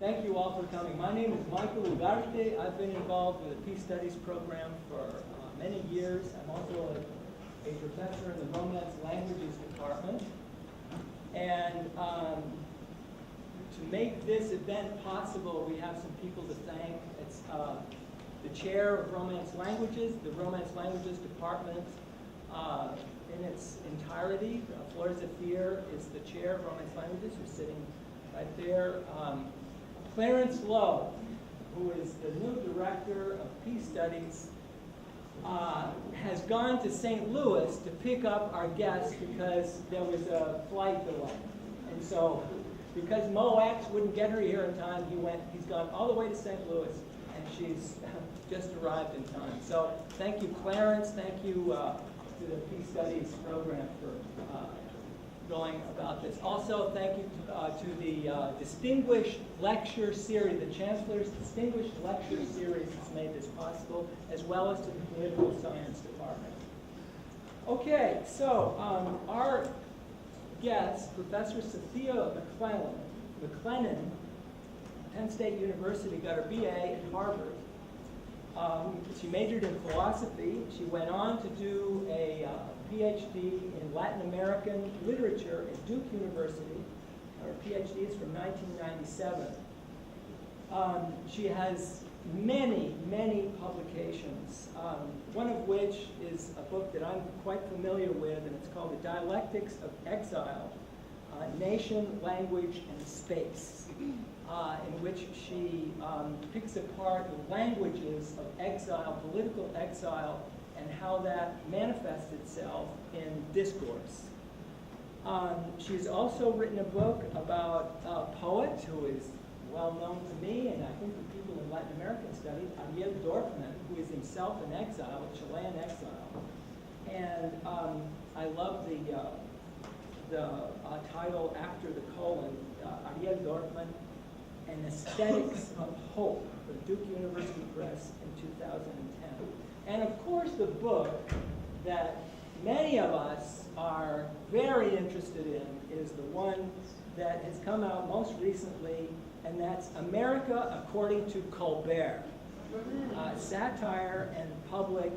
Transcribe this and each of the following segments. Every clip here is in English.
Thank you all for coming. My name is Michael Ugarte. I've been involved with the Peace Studies program for many years. I'm also a professor in the Romance Languages department. And to make this event possible, we have some people to thank. It's the chair of Romance Languages, the Romance Languages department in its entirety. Flora Zafir is the chair of Romance Languages, who's sitting right there. Clarence Lowe, who is the new director of Peace Studies, has gone to St. Louis to pick up our guest because there was a flight delay. And so, because MOAX wouldn't get her here in time, he's gone all the way to St. Louis, and she's just arrived in time. So thank you, Clarence. Thank you to the Peace Studies program for going about this. Also, thank you to the Distinguished Lecture Series. The Chancellor's Distinguished Lecture Series has made this possible, as well as to the Political Science Department. Okay, so our guest, Professor Sophie McClennen, Penn State University, got her BA at Harvard. She majored in philosophy. She went on to do a PhD in Latin American literature at Duke University. Her PhD is from 1997. She has many, many publications, one of which is a book that I'm quite familiar with, and it's called The Dialectics of Exile, Nation, Language, and Space, in which she picks apart the languages of exile, political exile, and how that manifests itself in discourse. She's also written a book about a poet who is well known to me, and I think the people in Latin American studies, Ariel Dorfman, who is himself in exile, a Chilean exile. And I love the title after the colon, Ariel Dorfman, An Aesthetics of Hope, for Duke University Press in 2010. And of course, the book that many of us are very interested in is the one that has come out most recently, and that's America According to Colbert, Satire and Public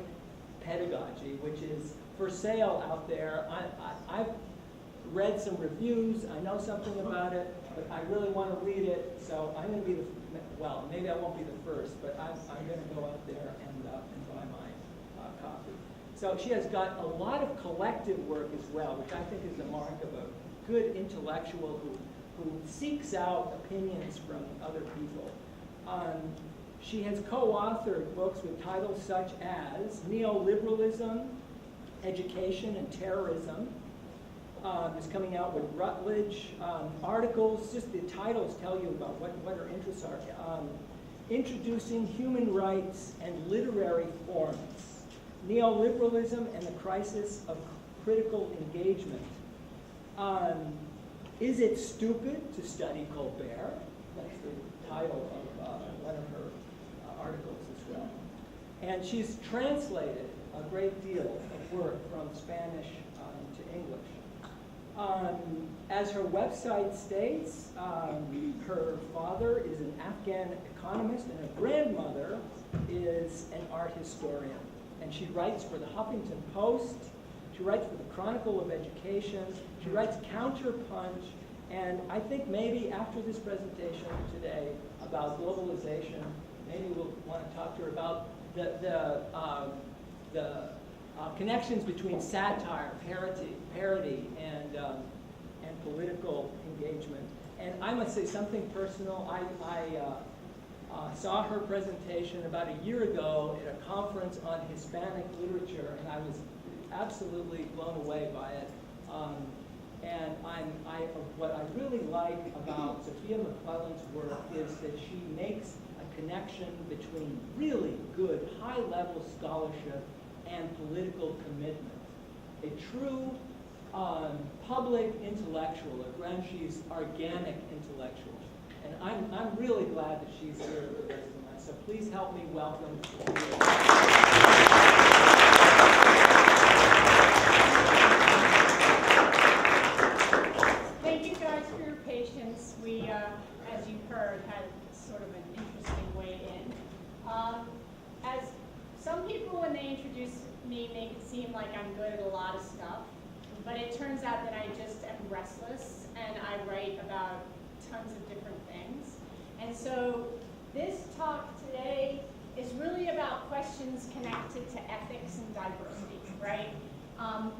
Pedagogy, which is for sale out there. I've read some reviews, I know something about it, but I really want to read it, so I'm going to be well, maybe I won't be the first, but I'm going to go out there and buy my copy. So she has got a lot of collective work as well, which I think is the mark of a good intellectual who seeks out opinions from other people. She has co-authored books with titles such as Neoliberalism, Education and Terrorism. Is coming out with Rutledge. Articles, just the titles tell you about what her interests are. Introducing Human Rights and Literary Forms, Neoliberalism and the Crisis of Critical Engagement. Is It Stupid to Study Colbert? That's the title of one of her articles as well. And she's translated a great deal of work from Spanish to English. As her website states, her father is an Afghan economist and her grandmother is an art historian. And she writes for the Huffington Post, she writes for the Chronicle of Education, she writes Counterpunch, and I think maybe after this presentation today about globalization, maybe we'll want to talk to her about the connections between satire, parody, and political engagement. And I must say something personal. I saw her presentation about a year ago at a conference on Hispanic literature, and I was absolutely blown away by it. And what I really like about Sophie McClellen's work is that she makes a connection between really good, high-level scholarship and political commitment. A true public intellectual, a Gramsci's organic intellectual. And I'm really glad that she's here with us tonight. So please help me welcome. Thank you guys for your patience. We, as you've heard, had I'm good at a lot of stuff, but it turns out that I just am restless, and I write about tons of different things. And so this talk today is really about questions connected to ethics and diversity, right?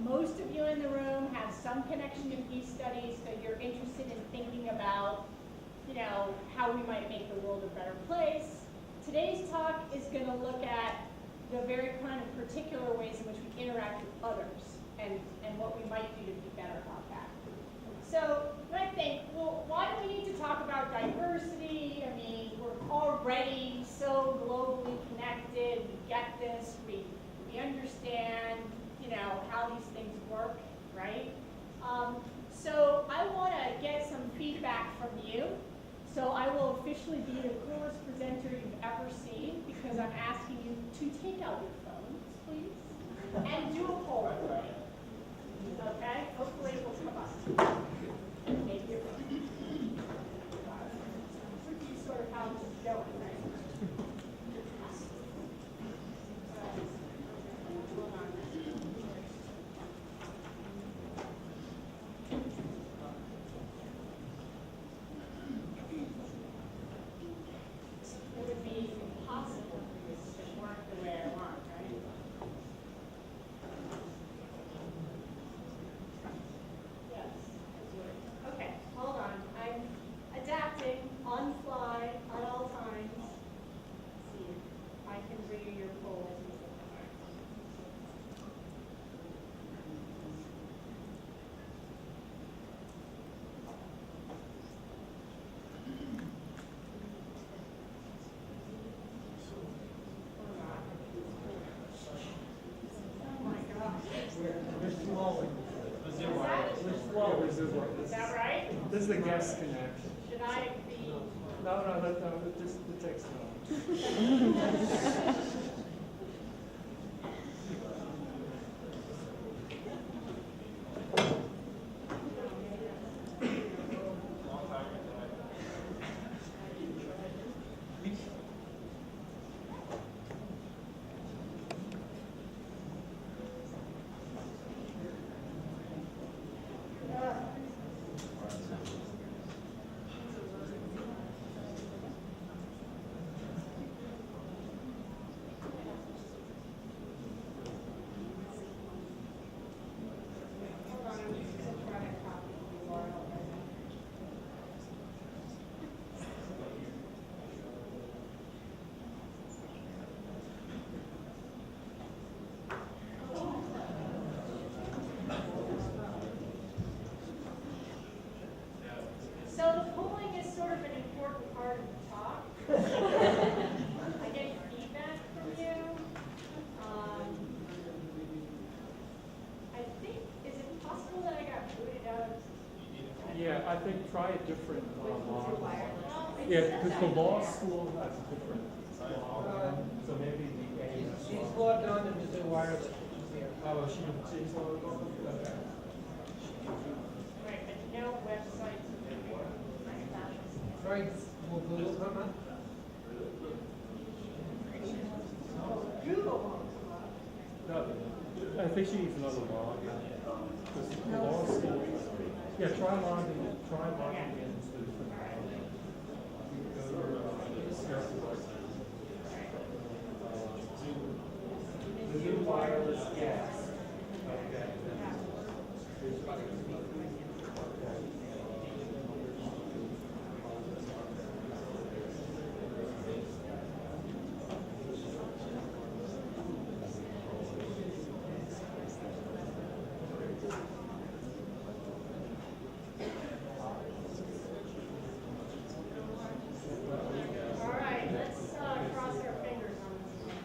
Most of you in the room have some connection to peace studies, so you're interested in thinking about, how we might make the world a better place. Today's talk is going to look at the very kind of particular ways in which we interact with others and what we might do to be better about that. So you might think, well, why do we need to talk about diversity? I mean, we're already so globally connected. We get this. We understand, how these things work, right? So I want to get some feedback from you. So I will officially be the coolest presenter you've ever seen because I'm asking you to take out your phones, please, and do a poll. Okay? Hopefully it will come up. Maybe it will. Sort of how this is going, right? Hold on. It would be impossible for this to work the way I want, right? Yes, it would. Okay, hold on. I'm adapting on the fly at all times. Let's see if I can read your polls. Is that right? This is the guest connection. Should I be? No, it takes time. So the polling is sort of an important part of the talk. I get feedback from you. I think, is it possible that I got booted out? Yeah, I think try a different model. Well, it Yeah, said because that. the law school has a different model. So maybe the A. She's logged on to Mizzou Wireless. Oh, she's logged on? Okay. Right, but no websites. Try Google come up. Google won't come up. No, I think she needs another log. Because the law school. Yeah, try logging in to the different Mizzou Wireless gas. Okay. All right, let's cross our fingers on this one.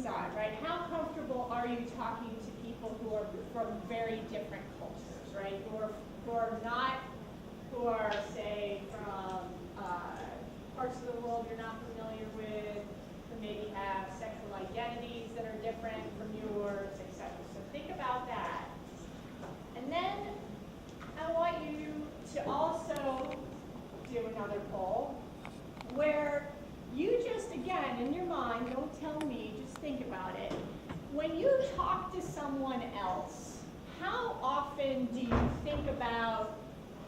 side, right? How comfortable are you talking to people who are from very different cultures, right? Who are, say, from parts of the world you're not familiar with, who maybe have sexual identities that are different from yours, etc. So think about that. And then I want you to also do another poll where you just, again, in your mind, don't tell me, just think about it. When you talk to someone else, how often do you think about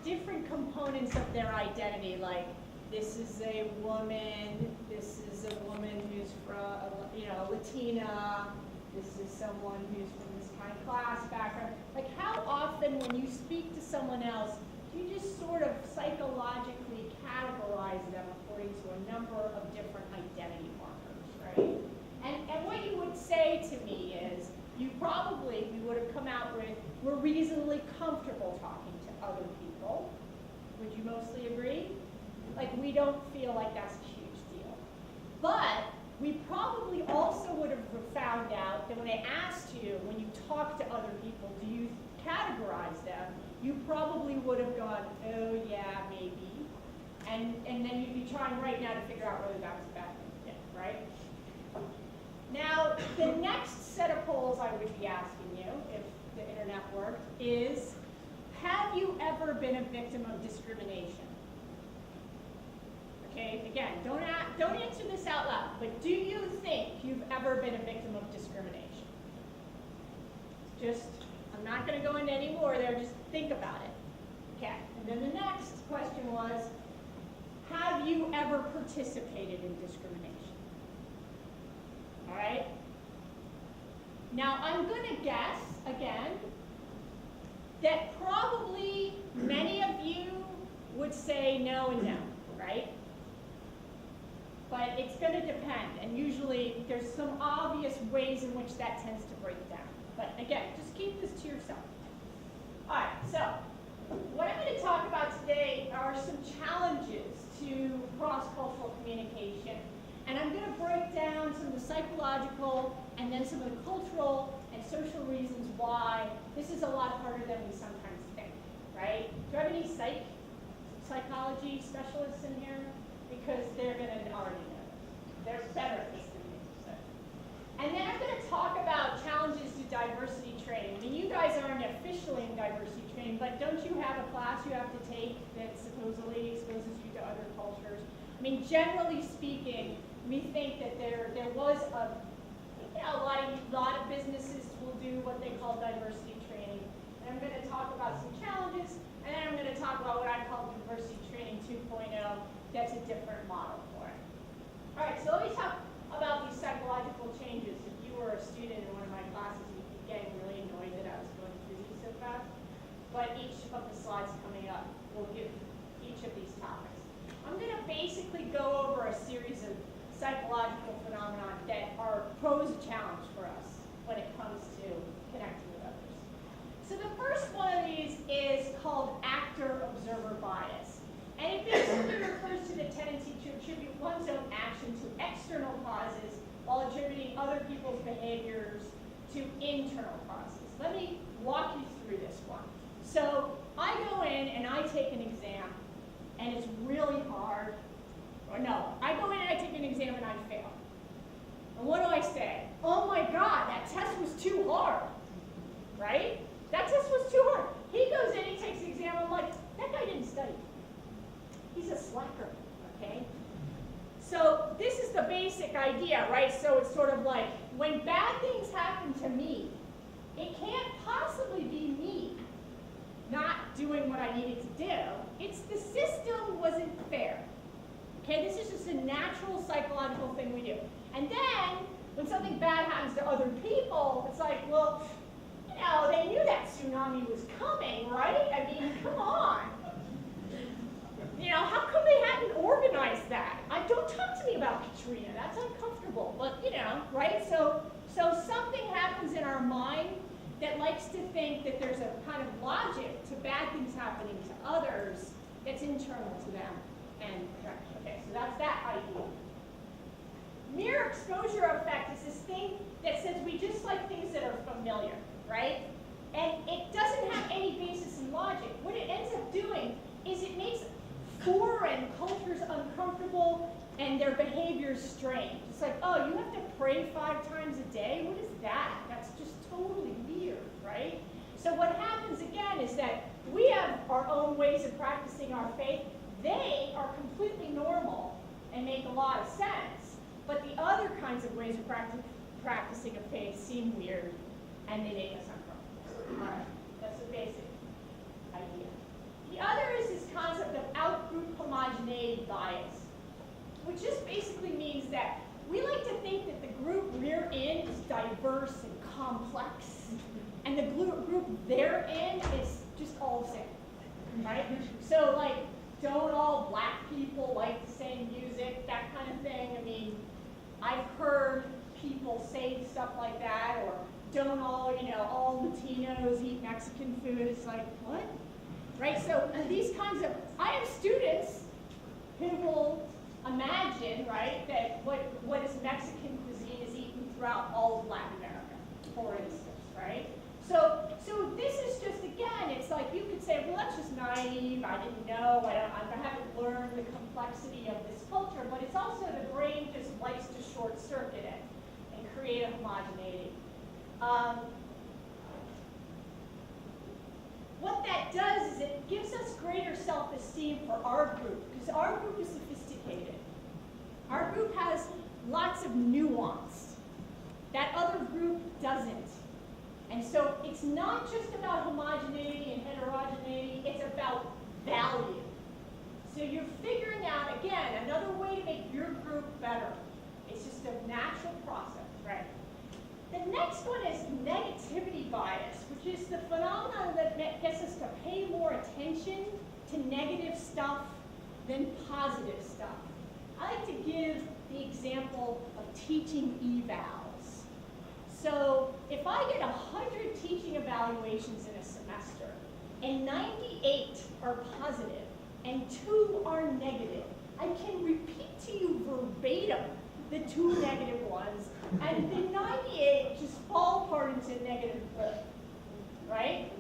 different components of their identity, like this is a woman, this is a woman who's from, Latina, this is someone who's from this kind of class background. Like how often when you speak to someone else, do you just sort of psychologically categorize them according to a number of different identity markers, right? And what you would say to me is, we would have come out with, we're reasonably comfortable talking to other people. Would you mostly agree? Like we don't feel like that's a huge deal. But we probably also would have found out that when I asked you, when you talk to other people, do you categorize them? You probably would have gone, oh yeah, maybe. And then you'd be trying right now to figure out whether that was a bad thing, right? Now, the next set of polls I would be asking you, if the internet worked, is, have you ever been a victim of discrimination? Okay, again, don't answer this out loud, but do you think you've ever been a victim of discrimination? I'm not going to go into any more there, just think about it. Okay, and then the next question was, have you ever participated in discrimination? All right? Now, I'm going to guess, again, that probably many of you would say no and no, right? But it's going to depend, and usually there's some obvious ways in which that tends to break down. But again, just keep this to yourself. All right, so what I'm going to talk about today are some challenges to cross-cultural communication. And I'm going to break down some of the psychological and then some of the cultural and social reasons why this is a lot harder than we sometimes think, right? Do I have any psychology specialists in here? Because they're going to already know this. They're better at this than me. So. And then I'm going to talk about challenges to diversity training. I mean, you guys aren't officially in diversity training, but don't you have a class you have to take that supposedly exposes you to other cultures? I mean, generally speaking, we think that there was a lot of businesses will do what they call diversity training. And I'm going to talk about some challenges, and then I'm going to talk about what I call diversity training 2.0. That's a different model for it. All right, so let me talk about these psychological changes. If you were a student in one of my classes, you'd be getting really annoyed that I was going through these so fast. But each of the slides coming up will give each of these topics. I'm going to basically go over a series of psychological phenomena that pose a challenge for us when it comes to connecting with others. So the first one of these is called actor-observer bias. And it basically refers to the tendency to attribute one's own action to external causes while attributing other people's behaviors to internal causes. Let me walk you through this one. So I go in and I take an exam, and it's really hard. Or no, I go in and I take an exam and I fail. And what do I say? Oh my God, that test was too hard, right? That test was too hard. He goes in, he takes the exam, I'm like, that guy didn't study. He's a slacker, okay? So this is the basic idea, right? So it's sort of like, when bad things happen to me, it can't possibly be me not doing what I needed to do. It's the system wasn't fair. Okay, this is just a natural psychological thing we do. And then, when something bad happens to other people, it's like, well, they knew that tsunami was coming, right? I mean, come on. How come they hadn't organized that? Don't talk to me about Katrina, that's uncomfortable. But, right? So something happens in our mind that likes to think that there's a kind of logic to bad things happening to others that's internal to them. And okay, so that's that idea. Mere exposure effect is this thing that says we just like things that are familiar, right? And it doesn't have any basis in logic. What it ends up doing is it makes foreign cultures uncomfortable and their behaviors strange. It's like, oh, you have to pray 5 times a day? What is that? That's just totally weird, right? So what happens again is that we have our own ways of practicing our faith. They are completely normal and make a lot of sense. But the other kinds of ways of practicing a faith seem weird and they make us uncomfortable. All right, that's the basic idea. The other is this concept of outgroup homogeneity bias, which just basically means that we like to think that the group we're in is diverse and complex, and the group they're in is just all the same, right? So like, don't all black people like the same music, that kind of thing. I mean, I've heard people say stuff like that, or don't all Latinos eat Mexican food. It's like, what? Right, so these kinds of, I have students who will imagine, right, that what is Mexican cuisine is eaten throughout all of Latin America, for instance, right? So this is just, again, it's like you could say, well, that's just naive, I didn't know, I haven't learned the complexity of this culture, but it's also the brain just likes to short circuit it and create a homogeneity. What that does is it gives us greater self-esteem for our group, because our group is sophisticated. Our group has lots of nuance. That other group doesn't. And so it's not just about homogeneity and heterogeneity, it's about value. So you're figuring out, again, another way to make your group better. It's just a natural process, right? The next one is negativity bias, which is the phenomenon that gets us to pay more attention to negative stuff than positive stuff. I like to give the example of teaching evals. So if I get 100 teaching evaluations in a semester, and 98 are positive, and 2 are negative, I can repeat to you verbatim the 2 negative ones, and the 98 just fall apart into negative 4, right?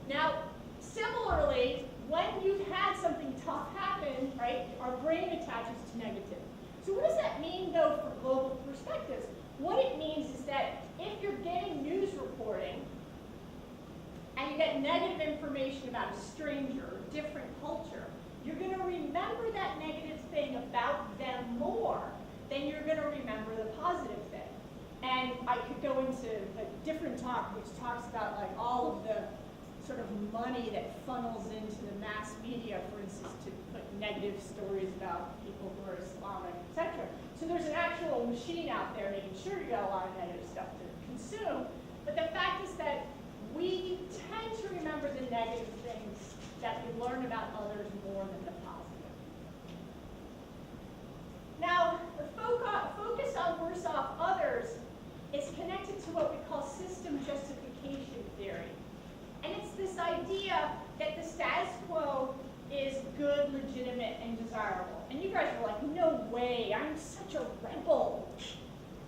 Now, similarly, when you've had something tough happen, right, our brain attaches to negative. So what does that mean, though, for global perspectives? What it means is that if you're getting news reporting, and you get negative information about a stranger or different culture, you're going to remember that negative thing about them more than you're going to remember the positive thing. And I could go into a different talk which talks about like all of the sort of money that funnels into the mass media, for instance, to put negative stories about people who are Islamic, etc. So there's an actual machine out there making sure you got a lot of negative stuff to consume. But the fact is that we tend to remember the negative things that we learn about others more than the positive. Now, the focus on worse off others is connected to what we call system justification theory. And it's this idea that the status quo is good, legitimate, and desirable. And you guys are like, no way, I'm such a rebel.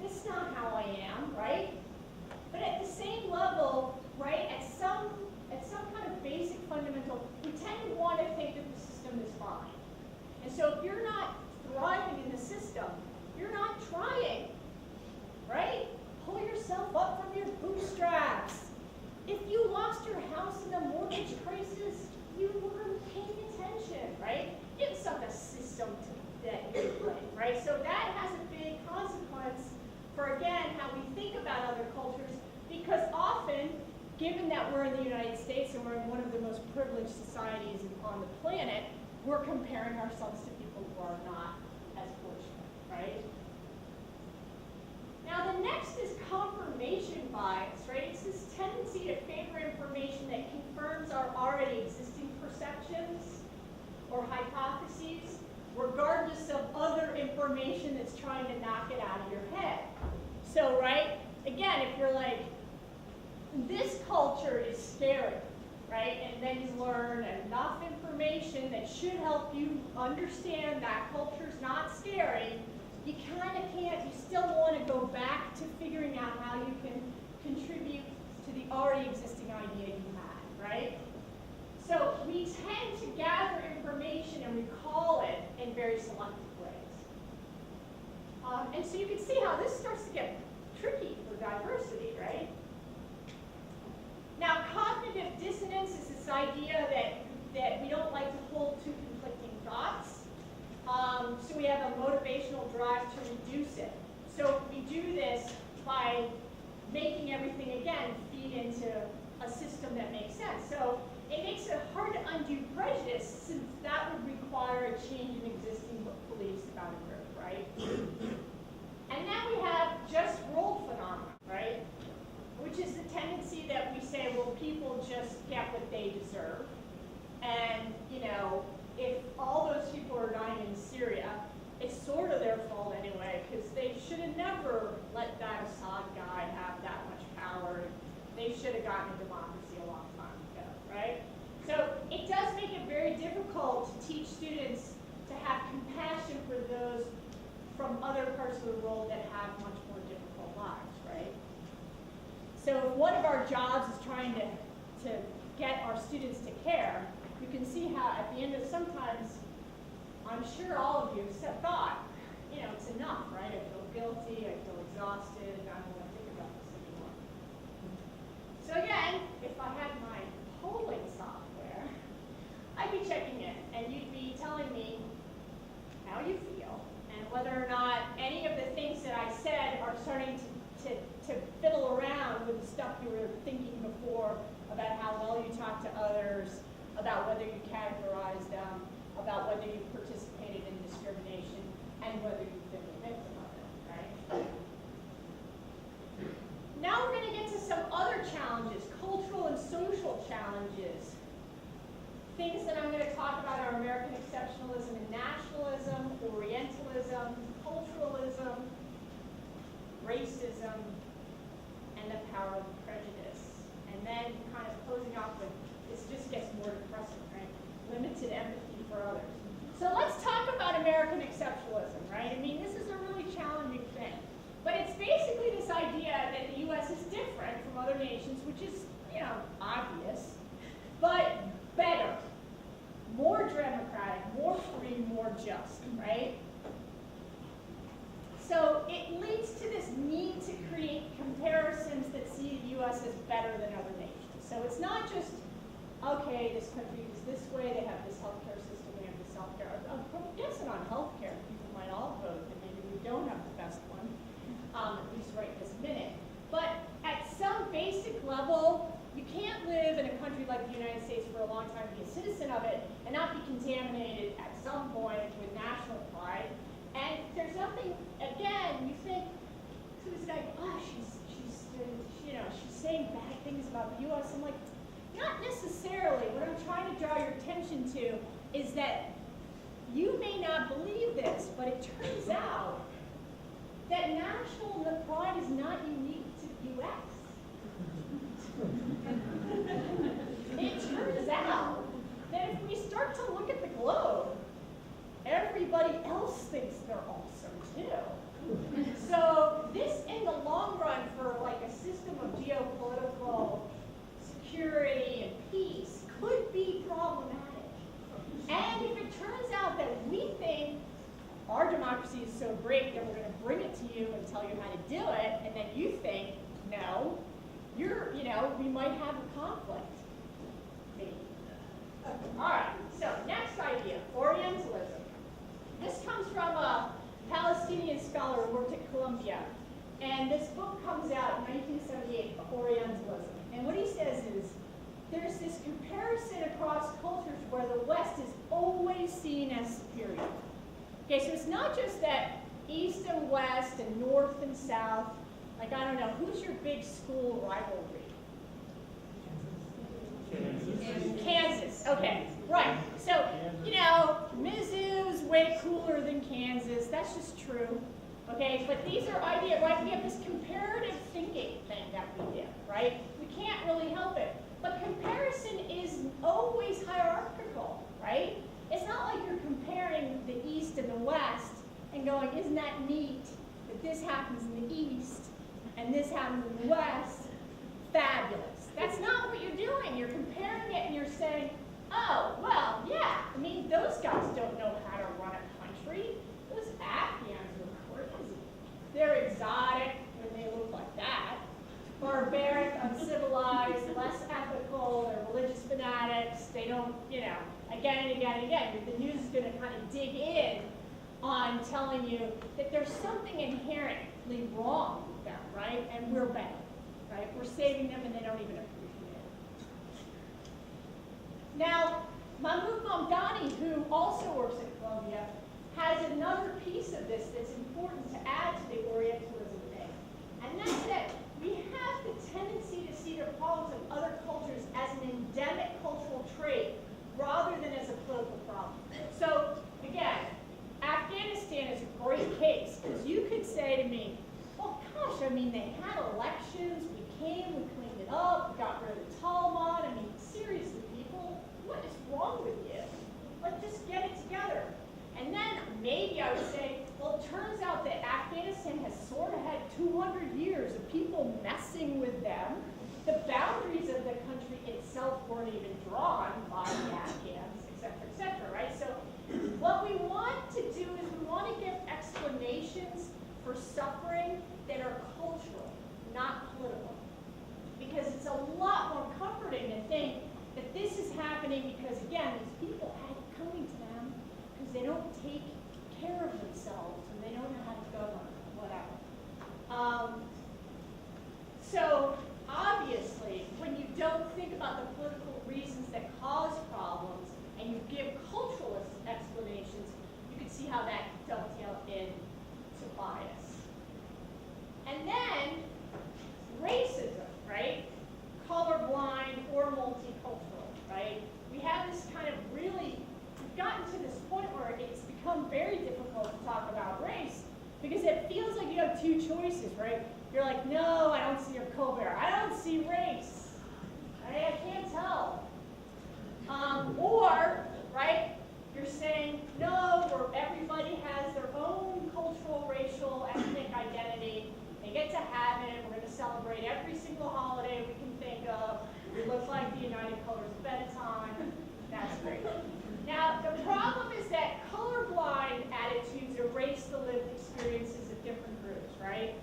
This is not how I am, right? But at the same level, right, at some kind of basic fundamental, we tend to want to think that the system is fine. And so if you're not thriving in the system, you're not trying, right? Pull yourself up from your bootstraps. If you lost your house in a mortgage crisis, you weren't paying attention, right? It's not a system that you're playing, right? So that has a big consequence for, again, how we think about other cultures, because often, given that we're in the United States and we're in one of the most privileged societies on the planet, we're comparing ourselves to people who are not as fortunate, right? Now the next is confirmation bias, right? It's this tendency to favor information that confirms our already existing perceptions or hypotheses, regardless of other information that's trying to knock it out of your head. So, right, again, if you're like, this culture is scary, right? And then you learn enough information that should help you understand that culture's not scary. you kind of can't, you still want to go back to figuring out how you can contribute to the already existing idea you had, right? So we tend to gather information and recall it in very selective ways. And so you can see how this starts to get tricky for diversity, right? Now, cognitive dissonance is this idea that we don't like to hold two conflicting thoughts. So we have a motivational drive to reduce it. So we do this by making everything, again, feed into a system that makes sense. So it makes it hard to undo prejudice, since that would require a change in existing beliefs about a group, right? And then we have just role phenomena, right? Which is the tendency that we say, well, people just get what they deserve. And, you know, if all those people are dying in Syria, it's sort of their fault anyway, because they should have never let that Assad guy have that much power. They should have gotten a democracy a long time ago, right? So it does make it very difficult to teach students to have compassion for those from other parts of the world that have much more difficult lives, right? So if one of our jobs is trying to get our students to care, you can see how at the end of sometimes, I'm sure all of you have thought, you know, it's enough, right? I feel guilty, I feel exhausted, I don't want to think about this anymore. So again, if I had my polling software, I'd be checking in, and you'd be telling me how you feel, and whether or not any of the things that I said are starting to fiddle around with the stuff you were thinking before about how well you talk to others, about whether you categorize them, about whether you participated in discrimination, and whether you've been a victim of it, right? Now we're going to get to some other challenges, cultural and social challenges. Things that I'm going to talk about are American exceptionalism and nationalism, Orientalism, culturalism, racism, and the power of prejudice. And then kind of closing off with, this just gets more depressing, right? Limited empathy for others. So let's talk about American exceptionalism, right? I mean, this is a really challenging thing. But it's basically this idea that the U.S. is different from other nations, which is, you know, obvious, but better, more democratic, more free, more just, right? So it leads to this need to create comparisons that see the U.S. as better than other nations. So it's not just, okay, this country is this way, they have this healthcare system, we have this healthcare. I'm guessing on healthcare, people might all vote that maybe we don't have the best one, at least right this minute. But at some basic level, you can't live in a country like the United States for a long time, be a citizen of it, and not be contaminated at some point with national pride. And there's nothing, again, you think, so it's like, oh, she's saying bad things about the U.S. I'm like, not necessarily. What I'm trying to draw your attention to is that you may not believe this, but it turns out that national pride is not unique to the U.S. It turns out that if we start to look at the globe, everybody else thinks they're awesome too. So this, in the long run, for like a system of geopolitical security and peace, could be problematic. And if it turns out that we think our democracy is so great that we're going to bring it to you and tell you how to do it, and then you think, no, we might have a conflict. Maybe. All right, so next idea, Orientalism. This comes from a Palestinian scholar who worked at Columbia. And this book comes out in 1978, Orientalism. And what he says is, there's this comparison across cultures where the West is always seen as superior. Okay, so it's not just that East and West and North and South, like, I don't know, who's your big school rivalry? Kansas, okay, right. So, Mizzou's way cooler than Kansas, that's just true, okay? But these are ideas, right? We have this comparative thinking thing that we do, right? We can't really help it. But comparison is always hierarchical, right? It's not like you're comparing the East and the West and going, isn't that neat that this happens in the East and this happens in the West? Fabulous. That's not what you're doing. You're comparing it and you're saying, oh, well, yeah, I mean, those guys don't know how to run a country. Those Afghans are crazy. They're exotic when they look like that. Barbaric, uncivilized, less ethical, they're religious fanatics. They don't, again and again and again. The news is going to kind of dig in on telling you that there's something inherently wrong with them, right? And we're better, right? We're saving them and they don't even appreciate it. Now, Mahmoud Mamdani, who also works at Columbia, has another piece of this that's important to add to the Orientalism thing. And that's that we have the tendency to see the problems of other cultures as an endemic cultural trait rather than as a political problem. So, again, Afghanistan is a great case because you could say to me, well, gosh, I mean, they had elections, we came, we cleaned it up, we got rid of the Taliban. I mean, seriously, people, what is wrong with you? Let's just get it together. And then maybe I would say, well, it turns out that Afghanistan has sort of had 200 years of people messing with them. The boundaries of the country itself weren't even drawn by the Afghans, et cetera, right? So what we want to do is we want to give explanations for suffering that are cultural, not political. Because it's a lot more comforting to think that this is happening because, again, these people had it coming to them because they don't take care of themselves and they don't know how to govern, whatever. So obviously, when you don't think about the political reasons that cause problems and you give cultural explanations, you can see how that dovetails into bias. And then racism, right? Colorblind or multicultural, right? We have this kind of we've gotten to this point where it's become very difficult to talk about race because it feels like you have two choices, right? You're like, no, I don't see a Colbert. I don't see race. Right? I can't tell. Or, right, you're saying, no, where everybody has their own cultural, racial, ethnic identity. They get to have it. We're going to celebrate every single holiday we can think of. We look like the United Colors of Benetton. That's great. Now, the problem is that colorblind attitudes erase the lived experiences of different groups, right?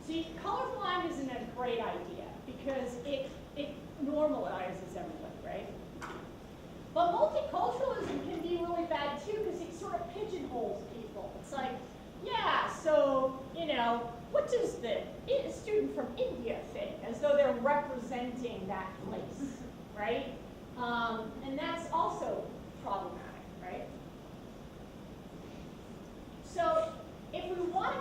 See, colorblind isn't a great idea because it normalizes everybody, right? But multiculturalism can be really bad too because it sort of pigeonholes people. It's like, yeah, so, what does the student from India think? As though they're representing that place, right? And that's also problematic, right? So if we want to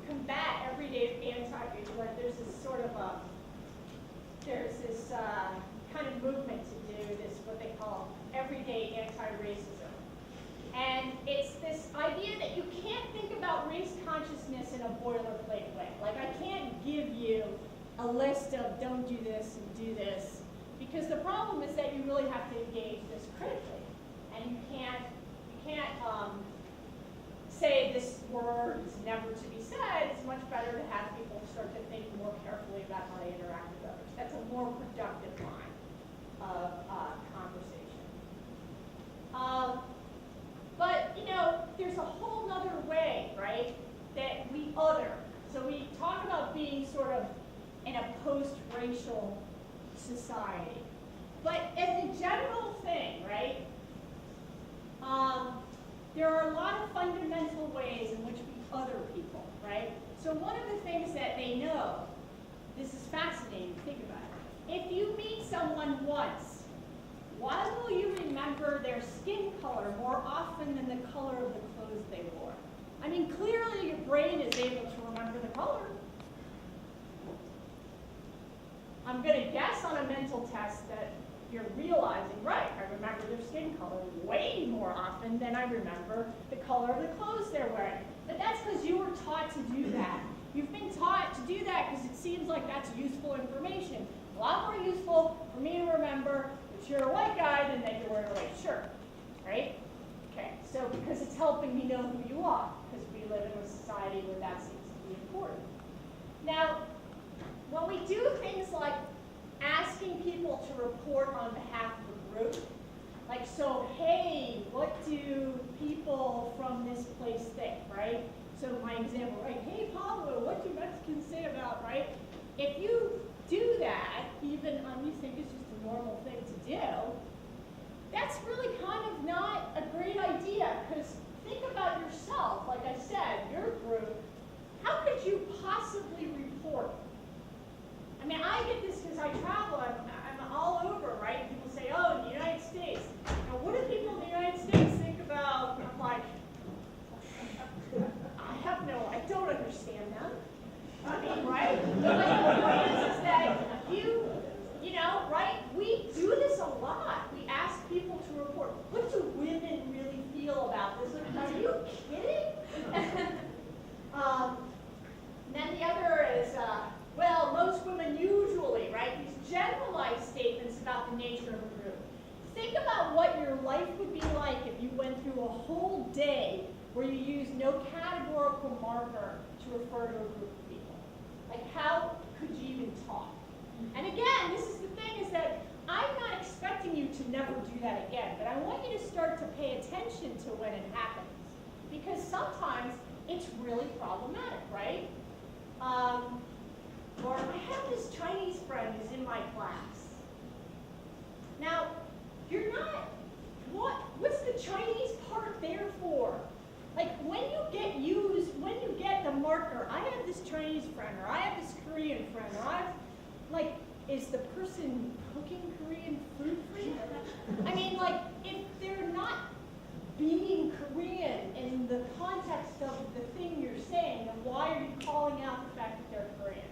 combat everyday anti-racism, there's this kind of movement to do this, what they call everyday anti-racism. And it's this idea that you can't think about race consciousness in a boilerplate way. Like I can't give you a list of don't do this and do this, because the problem is that you really have to engage this critically. And you can't say this word is never to be said. It's much better to have people start to think more carefully about how they interact with others. That's a more productive line of conversation. But, there's a whole other way, right, that we other. So we talk about being sort of in a post-racial society. But as a general thing, right, there are a lot of fundamental ways in which we other people, right? So one of the things that they know, this is fascinating, think about it. If you meet someone once, why will you remember their skin color more often than the color of the clothes they wore? I mean, clearly your brain is able to remember the color. I'm going to guess on a mental test that you're realizing, right, I remember their skin color way more often than I remember the color of the clothes they're wearing. But that's because you were taught to do that. You've been taught to do that because it seems like that's useful information. A lot more useful for me to remember that you're a white guy than that you're wearing a white shirt, right? Okay, So because it's helping me know who you are, because we live in a society where that seems to be important. Now, when we do things like asking people to report on behalf of the group, like, so, hey, what do people from this place think, right? So my example, right, hey, Pablo, what do Mexicans say about, right? If you do that, even you think it's just a normal thing to do, that's really kind of not a great idea, because think about yourself. Like I said, your group, how could you possibly report? I mean, I get this because I travel, I'm all over, right? People say, oh, in the United States. Now, what do people in the United States think about? I'm like, I don't understand them. I mean, right? But like, the point is that you know, right? We do this a lot. We ask people to report. What do women really feel about this? Are you kidding? Then the other is, well, most women usually, right? These generalized statements about the nature of a group. Think about what your life would be like if you went through a whole day where you used no categorical marker to refer to a group of people. Like, how could you even talk? And again, this is the thing, is that I'm not expecting you to never do that again, but I want you to start to pay attention to when it happens. Because sometimes it's really problematic, right? Or I have this Chinese friend who's in my class. Now, you're not, what's the Chinese part there for? Like, when you get the marker, I have this Chinese friend, or I have this Korean friend, or like, is the person cooking Korean food for you? I mean, like, if they're not being Korean in the context of the thing you're saying, then why are you calling out the fact that they're Korean,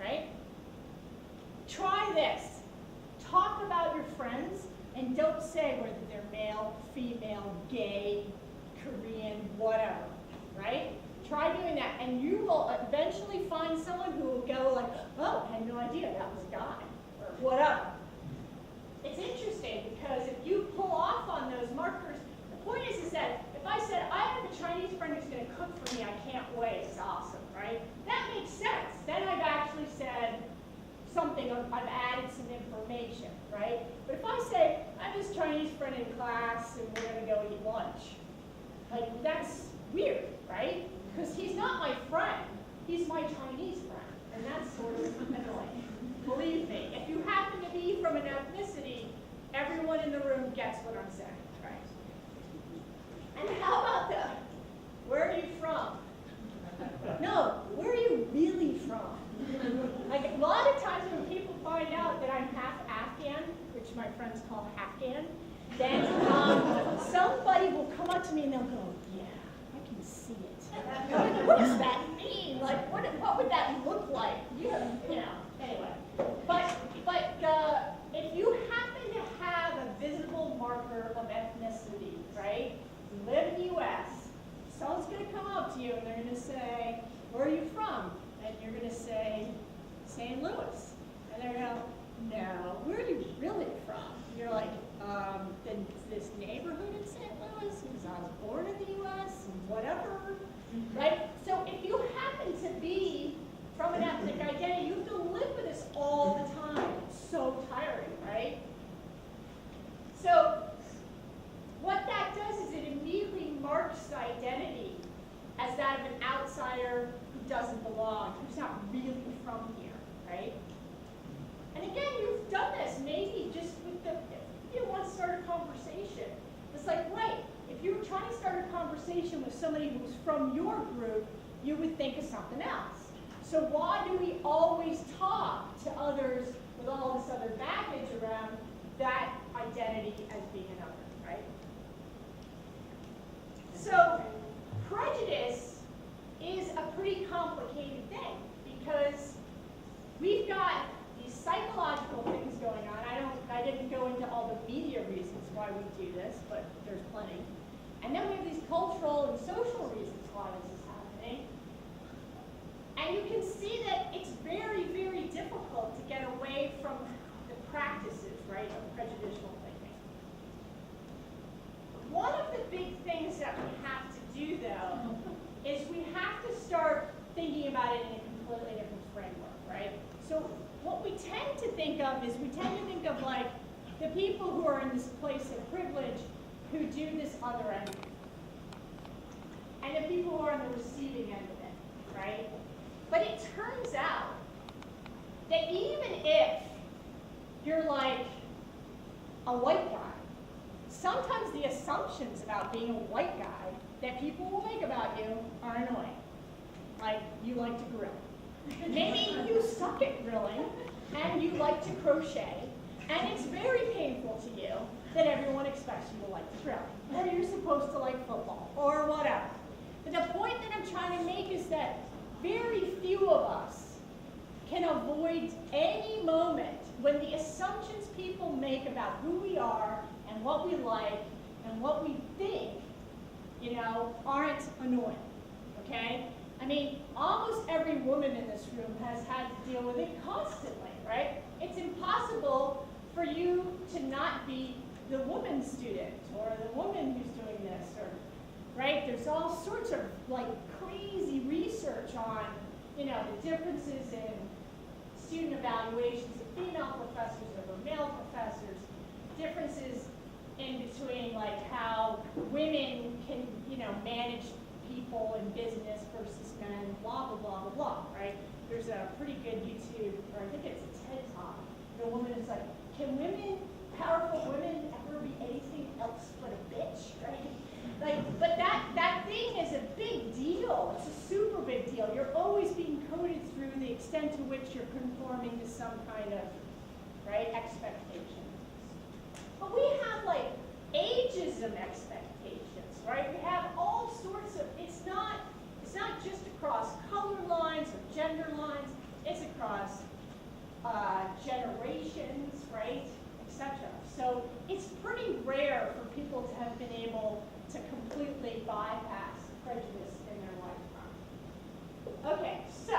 right? Try this. Talk about your friends, and don't say whether they're male, female, gay, Korean, whatever, right? Try doing that, and you will eventually find someone who will go like, oh, I had no idea that was a guy, or whatever. It's interesting, because if you pull off on those markers, the point is that if I said, I have a Chinese friend who's going to cook for me, I can't wait, it's awesome, right? That makes sense. Then I've actually said something, I've added some information, right? But if I say, I have this Chinese friend in class, and we're going to go eat lunch, like, that's weird, right? Because he's not my friend, he's my Chinese friend, and that's sort of annoying. Believe me, if you happen to be from an ethnicity, everyone in the room gets what I'm saying, right? And how about where are you from? No, where are you really from? Like, a lot of times when people find out that I'm half Afghan, which my friends call Afghan, then somebody will come up to me and they'll go, yeah, I can see it. Like, what does that mean? Like, what would that look like? You know, anyway. But if you happen to have a visible marker of ethnicity, right? You live in the U.S., someone's going to come up to you and they're going to say, where are you from? And you're going to say, St. Louis. And they're going to go, no, where are you really from? And you're like, then this neighborhood in St. Louis, because I was born in the U.S., and whatever, right? So if you happen to be from an ethnic identity, you have to live with this all the time. It's so tiring, right? So what that does is it immediately marks the identity as that of an outsider who doesn't belong, who's not really from here, right? And again, you've done this maybe just with you want to start a conversation. It's like, right, if you were trying to start a conversation with somebody who's from your group, you would think of something else. So why do we always talk to others with all this other baggage around that identity as being another, right? So prejudice is a pretty complicated thing, because we've got these psychological things going on. I didn't go into all the media reasons why we do this, but there's plenty. And then we have these cultural and social reasons why this is happening. And you can see that it's very, very difficult to get away from the practices, right, of prejudicial thinking. One of the big things of is we tend to think of like the people who are in this place of privilege who do this other end, and the people who are on the receiving end of it, right? But it turns out that even if you're like a white guy, sometimes the assumptions about being a white guy that people will make about you are annoying. Like, you like to grill. Maybe you suck at grilling, and you like to crochet, and it's very painful to you that everyone expects you to like to grill, or you're supposed to like football, or whatever. But the point that I'm trying to make is that very few of us can avoid any moment when the assumptions people make about who we are and what we like and what we think, you know, aren't annoying, okay? I mean, almost every woman in this room has had to deal with it constantly, right? It's impossible for you to not be the woman student or the woman who's doing this, or, right? There's all sorts of like crazy research on, you know, the differences in student evaluations of female professors over male professors, differences in between like how women can, you know, manage people in business versus men, blah, blah, blah, blah, blah, right? There's a pretty good YouTube, or I think it's a TED Talk. The woman is like, can women, powerful women, ever be anything else but a bitch, right? Like, but that thing is a big deal. It's a super big deal. You're always being coded through the extent to which you're conforming to some kind of, right, expectation. But we have like ageism expectations, right? We have all sorts of, it's not just across color lines or gender lines, it's across generations, right, etc. So it's pretty rare for people to have been able to completely bypass prejudice in their lifetime. Okay, so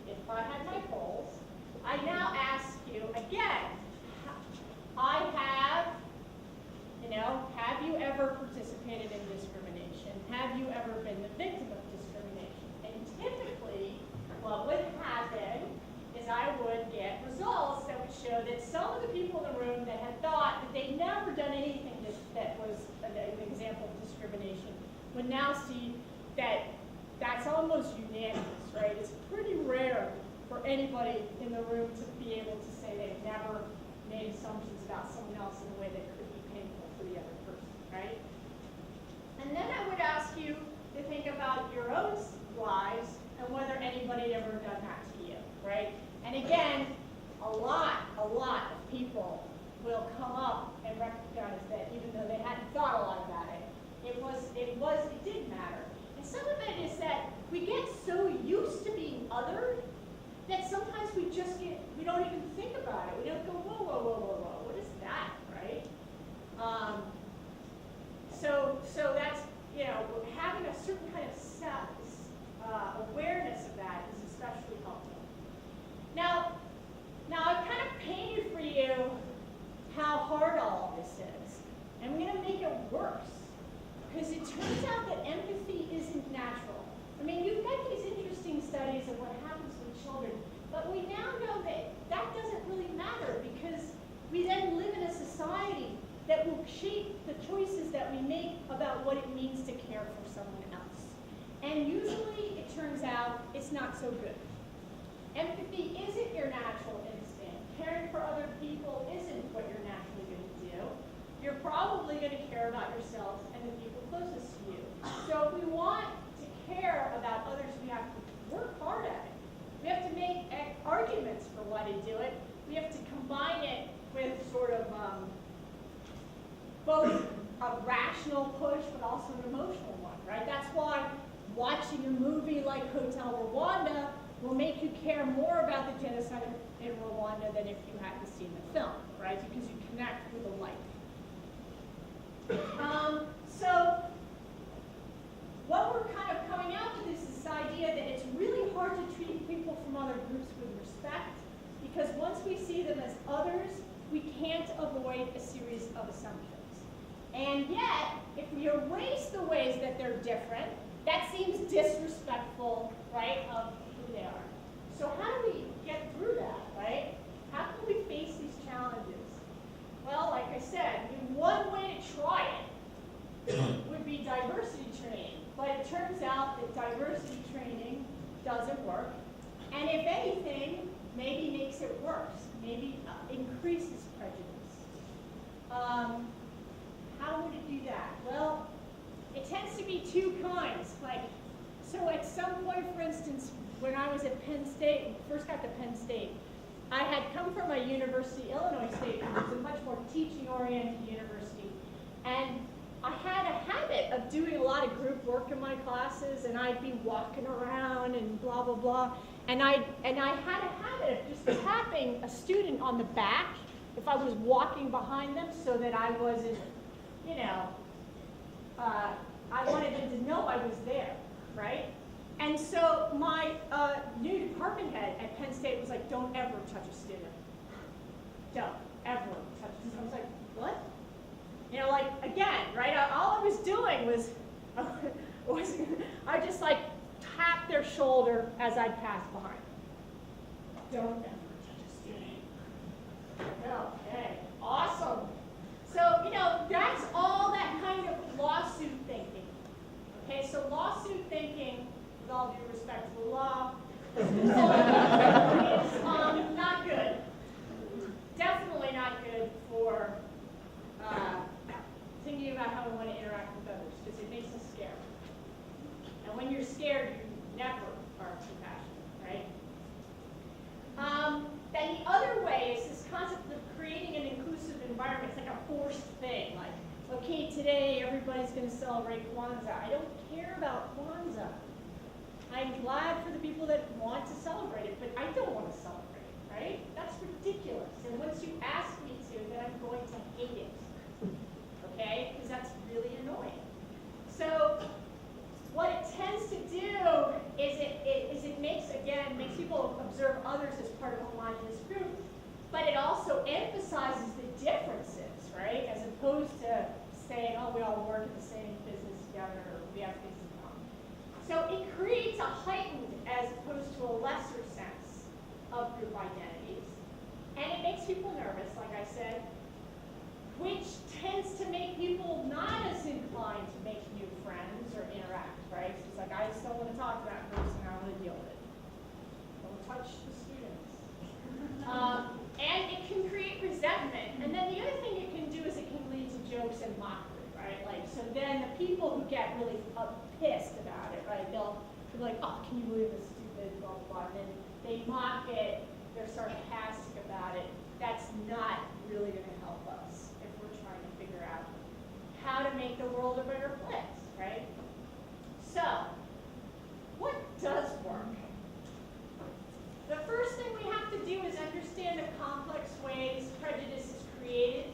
if I had my polls, I now ask you again, I have, you know, have you ever participated in discrimination? Have you ever been the victim of discrimination? And typically, what would happen is I would get results that would show that some of the people in the room that had thought that they'd never done anything that was an example of discrimination would now see that that's almost unanimous, right? It's pretty rare for anybody in the room to be able to say they've never made assumptions about someone else in a way that could be painful for the other person, right? And then I would ask you to think about your own lives and whether anybody had ever done that to you, right? And again, a lot of people will come up and recognize that even though they hadn't thought a lot about it, it did matter. And some of it is that we get so used to being othered that sometimes we don't even think about it. We don't go, whoa, whoa, whoa, whoa, whoa, what is that, right? So that's, you know, having a certain kind of awareness of that is especially helpful. Now I've kind of painted for you how hard all of this is. I'm going to make it worse, because it turns out that empathy isn't natural. I mean, you've got these interesting studies of what happens with children, but we now know that that doesn't really matter, because we then live in a society that will shape the choices that we make about what it means to care for someone else. And usually, it turns out, it's not so good. Empathy isn't your natural instinct. Caring for other people isn't what you're naturally going to do. You're probably going to care about yourself and the people closest to you. So if we want to care about others, we have to work hard at it. We have to make arguments for why to do it. We have to combine it with sort of both a rational push, but also an emotional one, right? That's why watching a movie like Hotel Rwanda will make you care more about the genocide in Rwanda than if you hadn't seen the film, right? Because you connect with a life. So what we're kind of coming out with is this idea that it's really hard to treat people from other groups with respect, because once we see them as others, we can't avoid a series of assumptions. And yet, if we erase the ways that they're different, that seems disrespectful, right, of who they are. So how do we get through that, right? How can we face And if anything, maybe makes it worse, maybe increases prejudice. How would it do that? Well, it tends to be two kinds. So at some point, for instance, when I was at Penn State, first got to Penn State, I had come from a university, Illinois State, which is a much more teaching-oriented university. And I had a habit of doing a lot of group work in my classes, and I'd be walking around and blah, blah, blah. And I had a habit of just tapping a student on the back if I was walking behind them so that I wasn't, I wanted them to know I was there, right? And so my new department head at Penn State was like, don't ever touch a student. Don't ever touch a student. I was like, what? Again, right? All I was doing was I just tap their shoulder as I'd pass behind. Don't ever touch a student. Okay, awesome. So, that's all that kind of lawsuit thinking. Okay, so lawsuit thinking, with all due respect to the law, is not good. Definitely not good for thinking about how we want to interact with others, because it makes us scared. And when you're scared, you never are compassionate, right? Then the other way is this concept of creating an inclusive environment. It's like a forced thing. Okay, today everybody's going to celebrate Kwanzaa. I don't care about Kwanzaa. I'm glad for the people that want to celebrate it, but I don't want to celebrate it, right? That's ridiculous. And once you ask me to, then I'm going to hate it. Okay? Because that's really annoying. So what it tends to do is it makes people observe others as part of a homogeneous group, but it also emphasizes the differences, right? As opposed to saying, oh, we all work in the same business together, or we have things in common. So it creates a heightened as opposed to a lesser sense of group identities. And it makes people nervous, like I said, which tends to make people not as inclined to make new friends or interact, right? So it's like, I just don't want to talk to that person, I want to deal with it. Don't touch the students. And it can create resentment. And then the other thing it can do is it can lead to jokes and mockery, right? So then the people who get really pissed about it, right? They'll be like, oh, can you believe this stupid, blah, blah, blah. And then they mock it, they're sarcastic about it. That's not really going to help us if we're trying to figure out how to make the world a better place, right? So, what does work? The first thing we have to do is understand the complex ways prejudice is created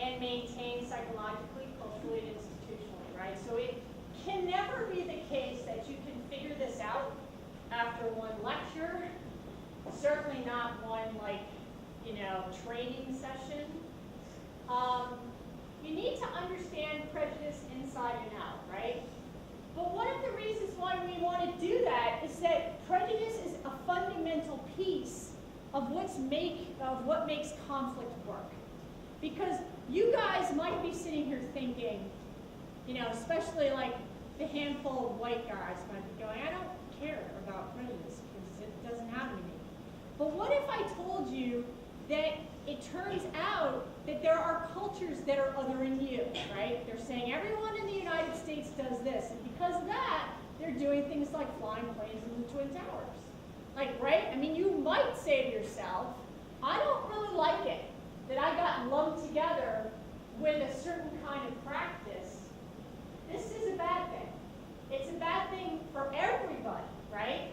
and maintained psychologically, culturally, and institutionally, right? So it can never be the case that you can figure this out after one lecture, certainly not one training session. You need to understand prejudice inside and out, right? But one of the reasons why we want to do that is that prejudice is a fundamental piece of what makes conflict work. Because you guys might be sitting here thinking, especially the handful of white guys might be going, I don't care about prejudice because it doesn't happen to me. But what if I told you that it turns out that there are cultures that are othering you, right? They're saying everyone in the United States does this, and because of that, they're doing things like flying planes in the Twin Towers. Right? I mean, you might say to yourself, I don't really like it that I got lumped together with a certain kind of practice. This is a bad thing. It's a bad thing for everybody, right?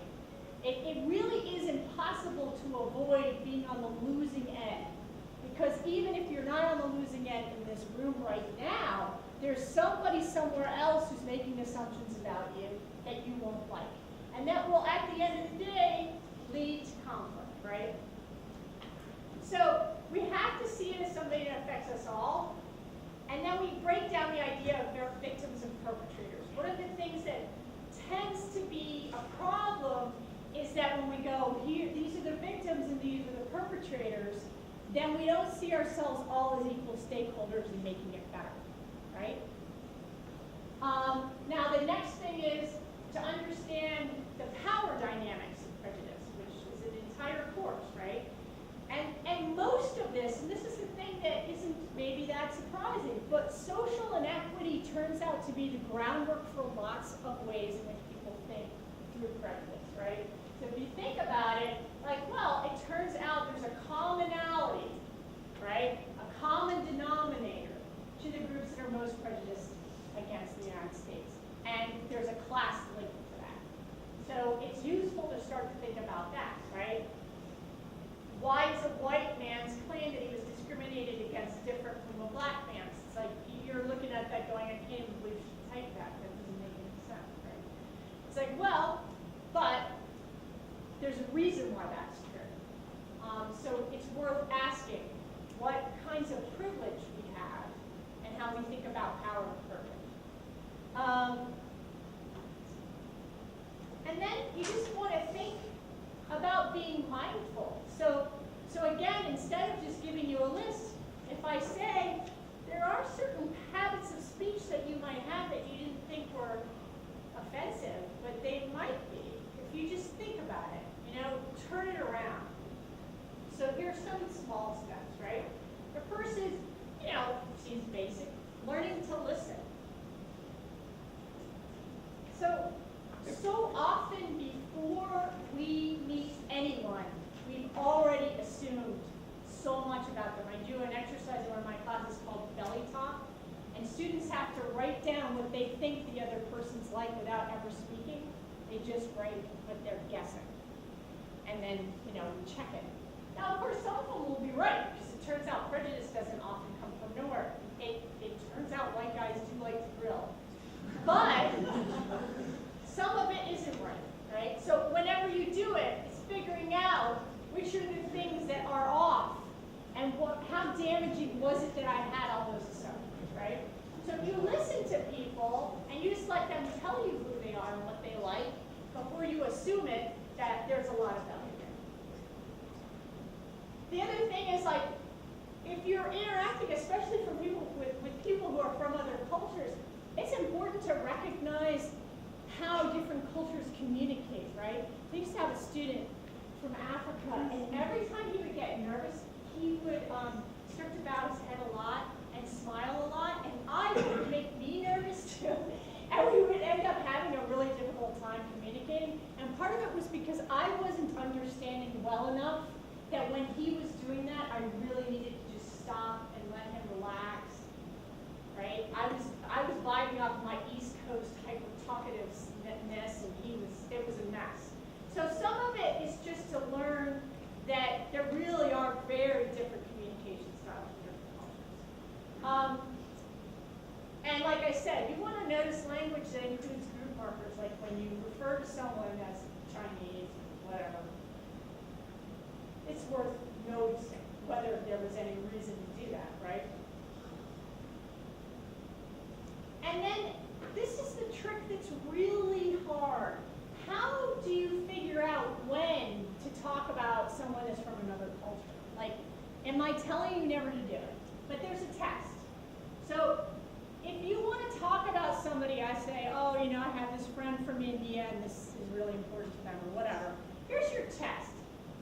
It really is impossible to avoid being on the losing end. Because even if you're not on the losing end in this room right now, there's somebody somewhere else who's making assumptions about you that you won't like. And that will, at the end of the day, lead to conflict, right? So we have to see it as something that affects us all. And then we break down the idea of victims and perpetrators. One of the things that tends to be a problem is that when we go, here, these are the victims and these are the perpetrators, then we don't see ourselves all as equal stakeholders in making it better, right? Now the next thing is to understand the power dynamics of prejudice, which out to be the groundwork for lots of ways in which people think through prejudice, right? So if you think about it, like, well, it turns out there's a commonality, right? A common denominator to the groups that are most prejudiced against the United States. And there's a class link to that. So it's useful to start to think about that, right? Why is a white man's claim that he was discriminated against different from a black man's? It's like you're looking at that going, I can't even believe she typed that. That doesn't make any sense, right? It's like, well, but there's a reason why that's true. So it's worth asking what kinds of privilege we have and how we think about power and privilege. And then you just want to think about being mindful. So again, instead of just giving you a list, if I say there are certain habits of speech that you might have that you didn't think were offensive, but they might be, if you just think about it, turn it around. So here's some small steps, right? The first is, seems basic, learning to listen. So often before we meet anyone, we've already assumed so much about them. I do an exercise in one of my classes called belly talk, and students have to write down what they think the other person's like without ever speaking. They just write what they're guessing. And then, we check it. Now, of course, some of them will be right, because it turns out prejudice doesn't often come from nowhere. It turns out white guys do like to grill. But some of it isn't right? So whenever you do it, it's figuring out which are the things that are off, and how damaging was it that I had all those assumptions, right? So if you listen to people, and you just let them tell you who they are and what they like, before you assume it, that there's a lot of value there. The other thing is, like, if you're interacting, especially from people with people who are from other cultures, it's important to recognize how different cultures communicate, right? I used to have a student from Africa, and every time he would get nervous, he would start to bow his head a lot and smile a lot, and it would make me nervous too. And we would end up having a really difficult time communicating. And part of it was because I wasn't understanding well enough that when he was doing that, I really needed to just stop and let him relax, right? I was vibing off my East Coast hyper-talkativeness, and it was a mess. So some of it is just to learn that there really are very different communication styles in different cultures. And like I said, you want to notice language that includes group markers, like when you refer to someone as Chinese, whatever. It's worth noticing whether there was any reason to do that, right? And then this is the trick that's really hard. How do you figure out when to talk about someone that's from another culture? Like, am I telling you never to do it? But there's a test. So if you want to talk about somebody, I say, oh, I have this friend from India, and this is really important to them, or whatever. Here's your test.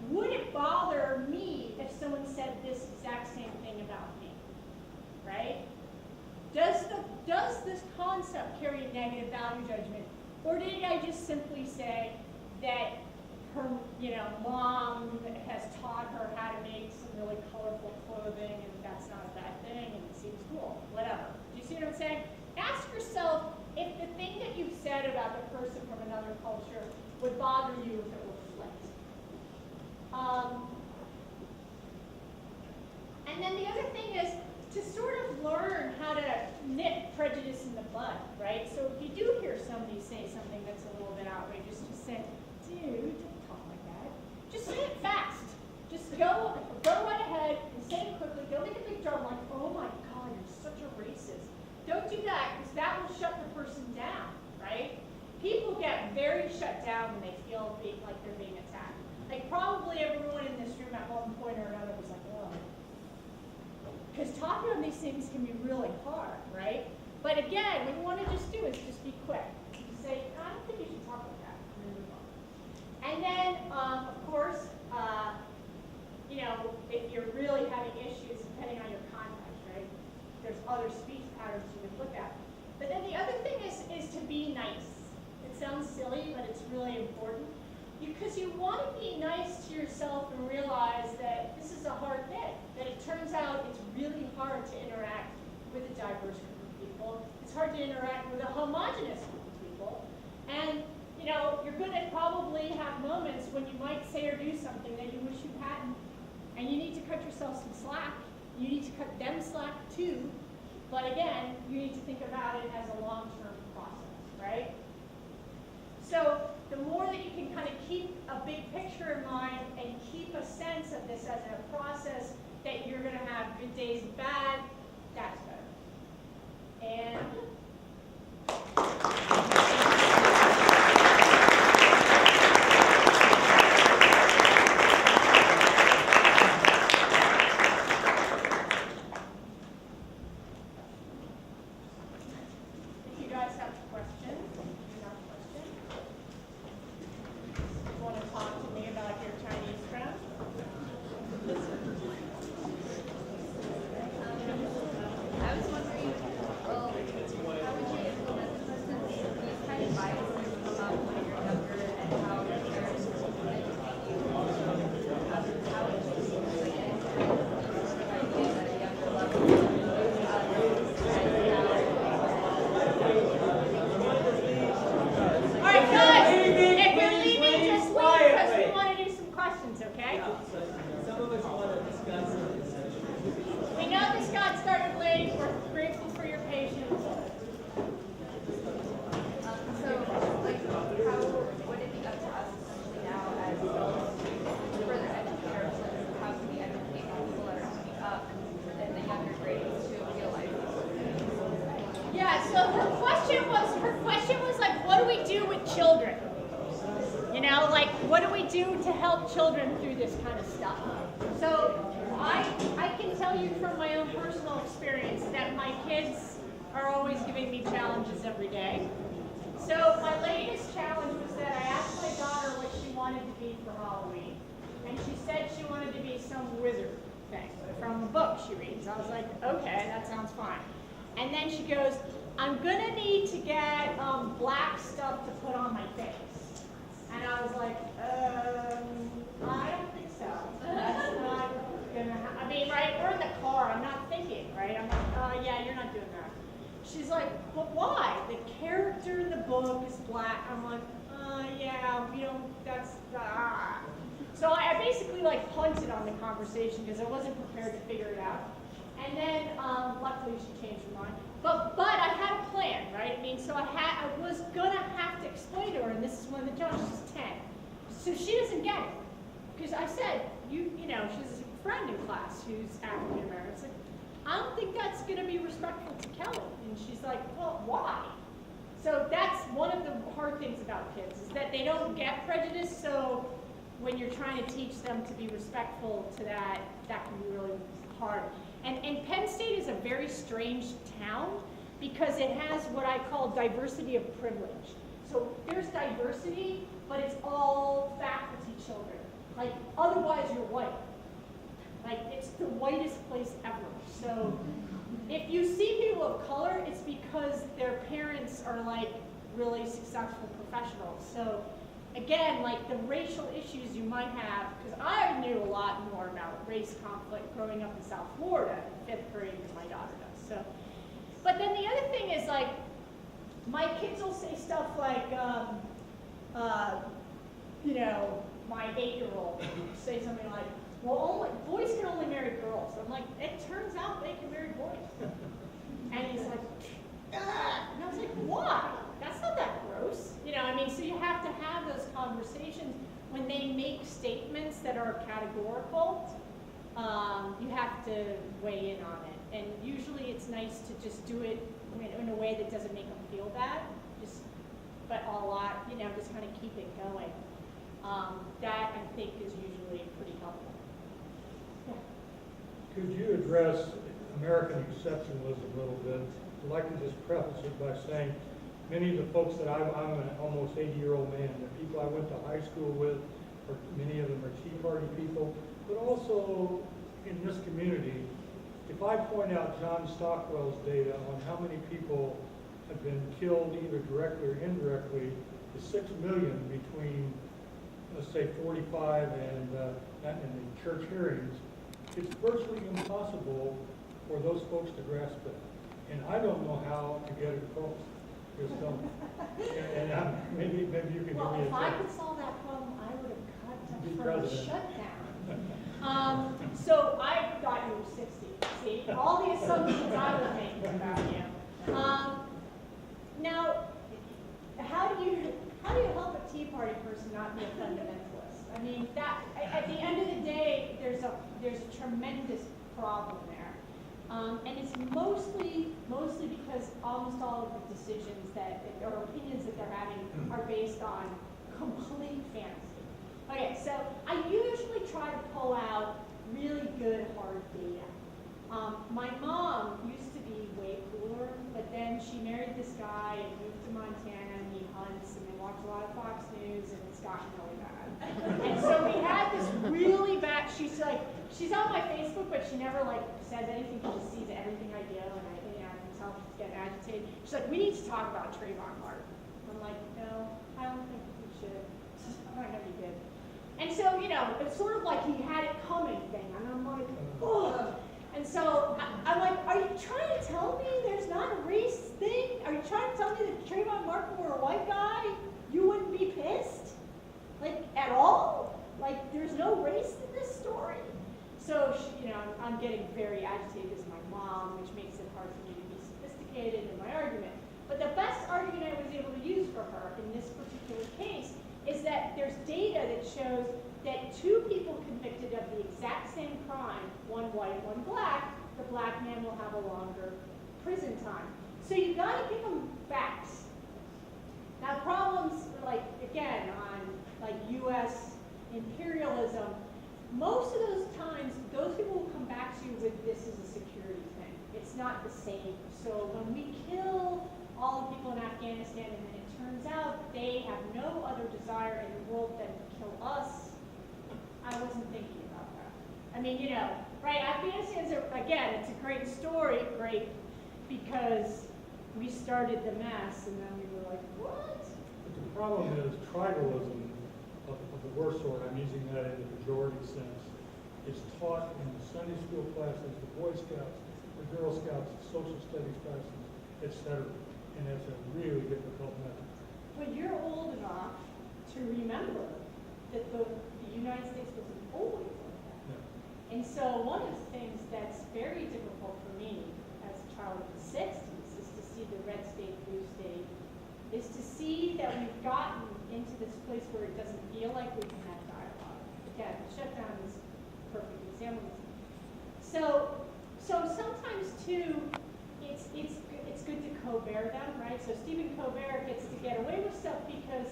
Would it bother me if someone said this exact same thing about me? Right? Does this concept carry a negative value judgment? Or did I just simply say that her, mom has taught her how to make some really colorful clothing, and that's not a bad thing, and it seems cool, whatever. Do you see what I'm saying? Ask yourself if the thing that you've said about the person from another culture would bother you if it were flipped. And then the other thing is to sort of learn how to nip prejudice in the bud, right? So if you do hear somebody say something that's a little bit outrageous, just say, dude, don't talk like that. Just say it fast. Just go right ahead and say it quickly. Don't make a big drum like, oh my God, you're such a racist. Don't do that, because that will shut the person down, right? People get very shut down when they feel like they're being attacked. Like probably everyone in this room at one point or another was like, oh. Because talking on these things can be really hard, right? But again, what you want to just do is just be quick. You say, I don't think you should talk like that, and then move on. And then, of course, if you're really having issues, depending on your context, right? There's other speech patterns you would look at. But then the other And you need to cut yourself some slack. You need to cut them slack too. But again, you need to think about it as a long-term process, right? So the more that you can kind of keep a big picture in mind and keep a sense of this as a process that you're going to have good days and bad, that's better. And children through this kind of stuff. So I can tell you from my own personal experience that my kids are always giving me challenges every day. So my latest challenge was that I asked my daughter what she wanted to be for Halloween. And she said she wanted to be some wizard thing from a book she reads. I was like, okay, that sounds fine. And then she goes, I'm going to need to get black stuff to put on my face. And I was like, I don't think so. That's not gonna I mean, right, we're in the car, I'm not thinking, right? I'm like, yeah, you're not doing that. She's like, but why? The character in the book is black. I'm like, yeah, we don't, that's, So I basically like punted on the conversation because I wasn't prepared to figure it out. And then, luckily she changed her mind. But I had a plan, right? I mean, so I was gonna have to explain to her, and this is one of the judges, she's 10. So she doesn't get it. Because I said, you know, she's a friend in class who's African American. It's like, I don't think that's gonna be respectful to Kelly. And she's like, well, why? So that's one of the hard things about kids, is that they don't get prejudice, so when you're trying to teach them to be respectful to that, that can be really hard. And Penn State is a very strange town because it has what I call diversity of privilege. So there's diversity, but it's all faculty children. Like, otherwise you're white. Like, it's the whitest place ever. So if you see people of color, it's because their parents are like really successful professionals. So again, like the racial issues you might have, because I knew a lot more about race conflict growing up in South Florida in 5th grade than my daughter does. So, but then the other thing is, like, my kids will say stuff like, you know, my 8-year-old say something like, well, boys can only marry girls. I'm like, it turns out they can marry boys. And he's like, ugh. And I was like, why? That's not that gross. You know, I mean, so you have to have those conversations when they make statements that are categorical. You have to weigh in on it. And usually it's nice to just do it in a way that doesn't make them feel bad. But a lot, you know, just kind of keep it going. That, I think, is usually pretty helpful. Yeah. Could you address American exceptionalism a little bit? I'd like to just preface it by saying many of the folks that I'm an almost 80-year-old man, the people I went to high school with, or many of them are Tea Party people, but also in this community, if I point out John Stockwell's data on how many people have been killed either directly or indirectly, the 6 million between, let's say, 45 and the church hearings, it's virtually impossible for those folks to grasp it. And I don't know how to get it across. Just don't. And maybe you can give me a tip. Well, if I could solve that problem, I would have cut the shutdown. So I thought you were 60. See, all the assumptions I was making about you. Now, how do you help a Tea Party person not be a fundamentalist? I mean, that at the end of the day, there's a tremendous problem there, and it's mostly because almost all of the decisions or opinions that they're having are based on complete fantasy. Okay, so I usually try to pull out really good hard data. My mom used to be way cooler, but then she married this guy and moved to Montana, and he hunts, and they watch a lot of Fox News, and it's gotten really bad. And so we had this really bad, she's on my Facebook, but she never says anything, she just sees everything I do, and I can tell she's getting agitated. She's like, we need to talk about Trayvon Martin. I'm like, no, I don't think we should. I'm not gonna be good. And so, it's sort of like he had it coming thing, and I'm like, oh. And so I'm like, are you trying to tell me there's not a race thing? Are you trying to tell me that if Trayvon Martin were a white guy, you wouldn't be pissed? At all? There's no race in this story? So, I'm getting very agitated as my mom, which makes it hard for me to be sophisticated in my argument. But the best argument I was able to use for her in this particular case is that there's data that shows that two people convicted of the exact same crime, one white, one black, the black man will have a longer prison time. So you got to give them facts. Now problems again on U.S. imperialism, most of those times those people will come back to you with this as a security thing. It's not the same. So when we kill all the people in Afghanistan and then it turns out they have no other desire in the world than to kill us, I wasn't thinking about that. I mean, right, Afghanistan's, again, it's a great story, great, because we started the mess and then we were like, what? But the problem is tribalism of the worst sort, I'm using that in the pejorative sense, is taught in the Sunday school classes, the Boy Scouts, the Girl Scouts, the social studies classes, etc. And that's a really difficult method. But you're old enough to remember that the United States wasn't always like that. Yeah. And so one of the things that's very difficult for me as a child of the 60s is to see the red state, blue state, is to see that we've gotten into this place where it doesn't feel like we can have dialogue. Again, the shutdown is a perfect example. So sometimes too, it's good to co-bear them, right? So Stephen Colbert gets to get away with stuff because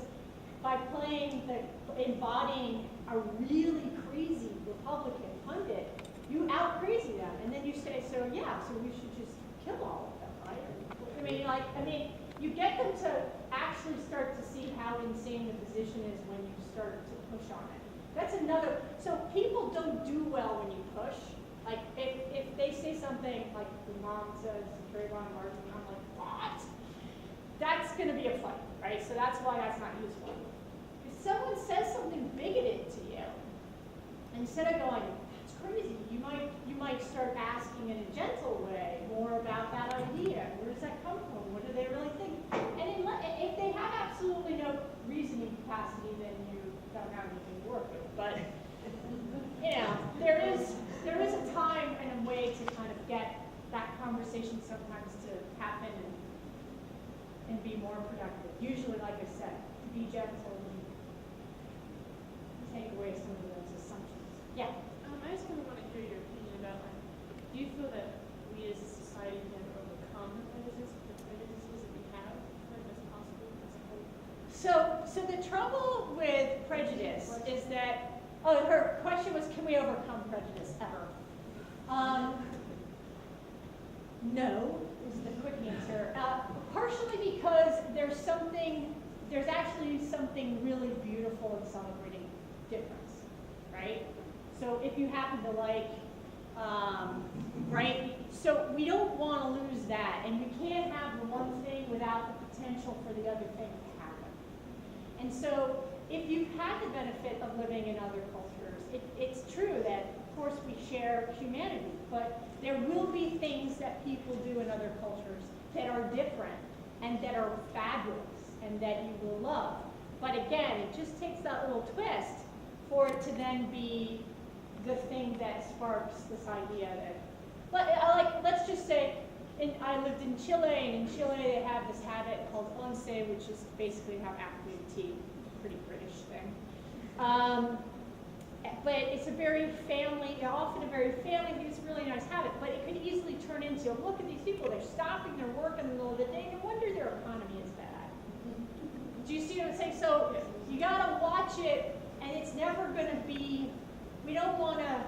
by embodying a really crazy Republican pundit, you out-crazy them, and then you say, so we should just kill all of them, right? I mean, you get them to actually start to see how insane the position is when you start to push on it. That's another, so people don't do well when you push. If they say something like the mom says, Trayvon Martin, I'm like, what? That's gonna be a fight, right? So that's why that's not useful. If someone says something bigoted to you, instead of going, that's crazy, you might start asking in a gentle way more about that idea. Where does that come from? What do they really think? And if they have absolutely no reasoning capacity, then you don't have anything to work with. But there is a time and a way to kind of get that conversation sometimes to happen and be more productive. Usually, like I said, to be gentle and take away some of those assumptions. Yeah. I just kind of want to hear your opinion about, do you feel that we as a society can overcome the prejudices that we have, as possible as a whole? So the trouble with prejudice is that, her question was, can we overcome prejudice ever? No, is the quick answer. Partially because there's actually something really beautiful in celebrating difference, right? So if you happen to right? So we don't want to lose that, and you can't have the one thing without the potential for the other thing to happen. And so if you've had the benefit of living in other cultures, it's true that, of course, we share humanity, but there will be things that people do in other cultures that are different and that are fabulous and that you will love. But again, it just takes that little twist for it to then be the thing that sparks this idea that, let's just say, I lived in Chile, and in Chile they have this habit called once, which is basically have afternoon tea, pretty British thing. But it's a very family, often a very family thing. It's a really nice habit, but it could easily turn into, look at these people, they're stopping their work in the middle of the day, no wonder their economy is bad. Do you see what I'm saying? So you gotta watch it, and it's never gonna be, we don't wanna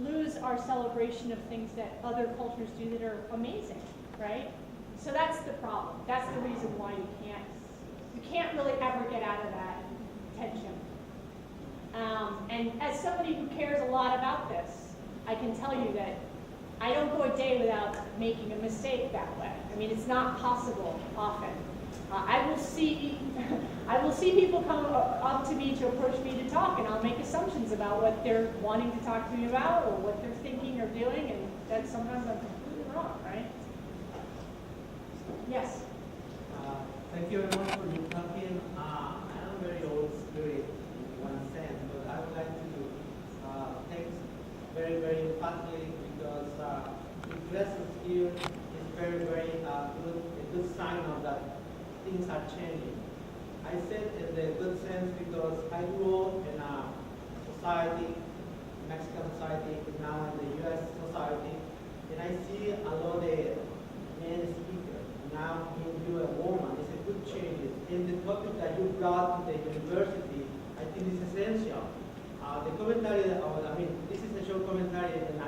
lose our celebration of things that other cultures do that are amazing, right? So that's the problem. That's the reason why you can't really ever get out of that tension. And as somebody who cares a lot about this, I can tell you that I don't go a day without making a mistake that way. I mean, it's not possible often. I will see people come up to me to approach me to talk, and I'll make assumptions about what they're wanting to talk to me about or what they're thinking or doing, and that sometimes I'm completely wrong, right? Yes? Thank you very much for your talking. I am very old spirit in one sense, but I would like to thank very, very emphatically because the presence here is very, very a good sign of that things are changing. I said in the good sense because I grew up in a society, Mexican society, now in the U.S. society, and I see a lot of men speakers. Now being you a woman is a good change. And the topic that you brought to the university, I think is essential. The commentary, this is a short commentary, and I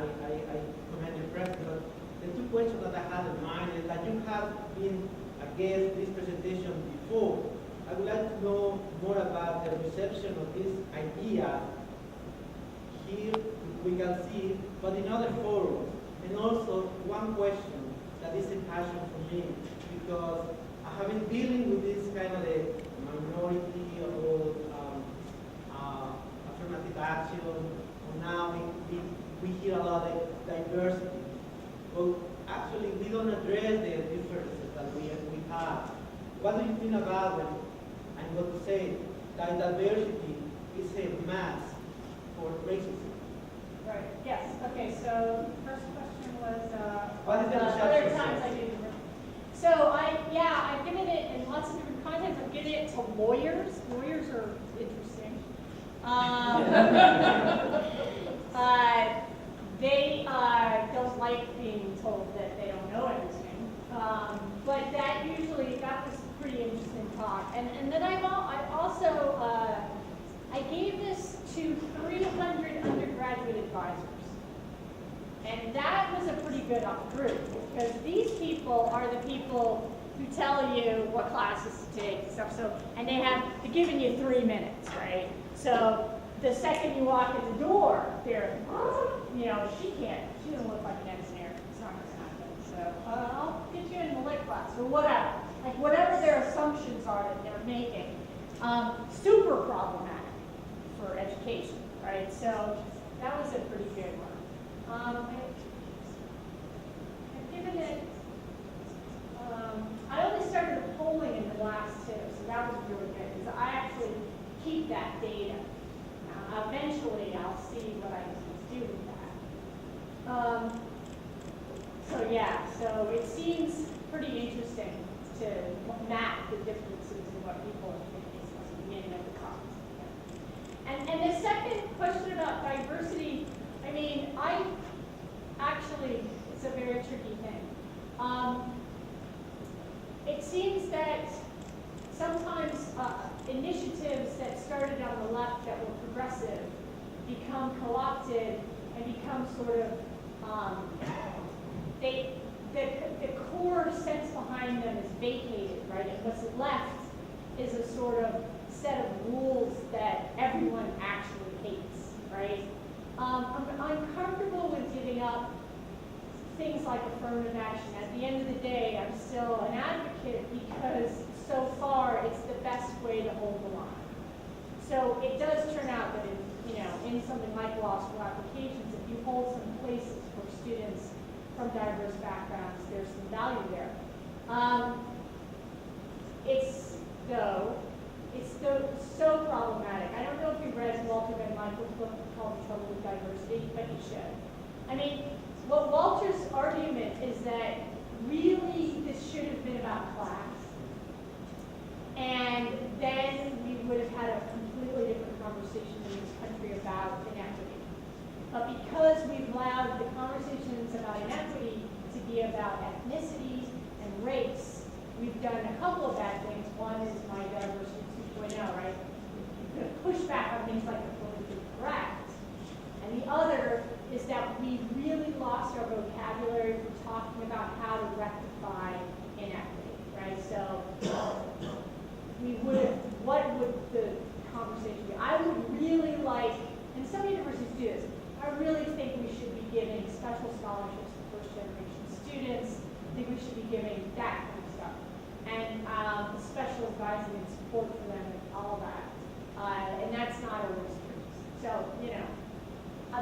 commend your president. But the two questions that I had in mind is that you have been against this presentation before. I would like to know more about the reception of this idea here, we can see, but in other forums. And also, one question that is a passion for me, because I have been dealing with this kind of a minority or affirmative action, and now we hear a lot of diversity. But actually, we don't address the differences that we have. What do you think about them? I'm going to say that diversity is a mask for racism. Right, yes, okay, so first question was, What is the other reception times for? I did. So I've given it in lots of different contexts. I've given it to lawyers. Lawyers are interesting. They don't like being told that they don't know everything. But that was a pretty interesting talk. And then I also I gave this to 300 undergraduate advisors. And that was a pretty good group, because these people are the people who tell you what classes to take and stuff. So, and they're giving you 3 minutes, right? So the second you walk in the door, they're, she doesn't look like an engineer. It's not going to happen. So I'll get you in the lit class or whatever. Like whatever their assumptions are that they're making. Super problematic for education, right? So that was a pretty good one. I've given it, I only started polling in the last two, so that was really good, because I actually keep that data. Eventually, I'll see what I can do with that. So it seems pretty interesting to map the differences in what people are thinking at the beginning of the conference. And the second question about diversity, it's a very tricky thing. It seems that sometimes initiatives that started on the left that were progressive become co-opted and become sort of, the core sense behind them is vacated, right? And what's left is a sort of set of rules that everyone actually hates, right? I'm comfortable with giving up things like affirmative action. At the end of the day, I'm still an advocate because so far it's the best way to hold the line. So it does turn out that in something like law school applications, if you hold some places for students from diverse backgrounds, there's some value there. It's so problematic. I don't know if you read Walter Van Michael's book called Trouble with should. I mean, what Walter's argument is that really this should have been about class. And then we would have had a completely different conversation in this country about inequity. But because we've allowed the conversations about inequity to be about ethnicity and race, we've done a couple of bad things. One is my diversity 2.0, right? We're going to push back on things like the politically correct. And the other is that we really lost our vocabulary for talking about how to rectify inequity, right? So we would have, what would the conversation be? I would really like, and some universities do this, I really think we should be giving special scholarships to first generation students. I think we should be giving that kind of stuff. And special advising and support for them and all that. And that's not always true. So, you know.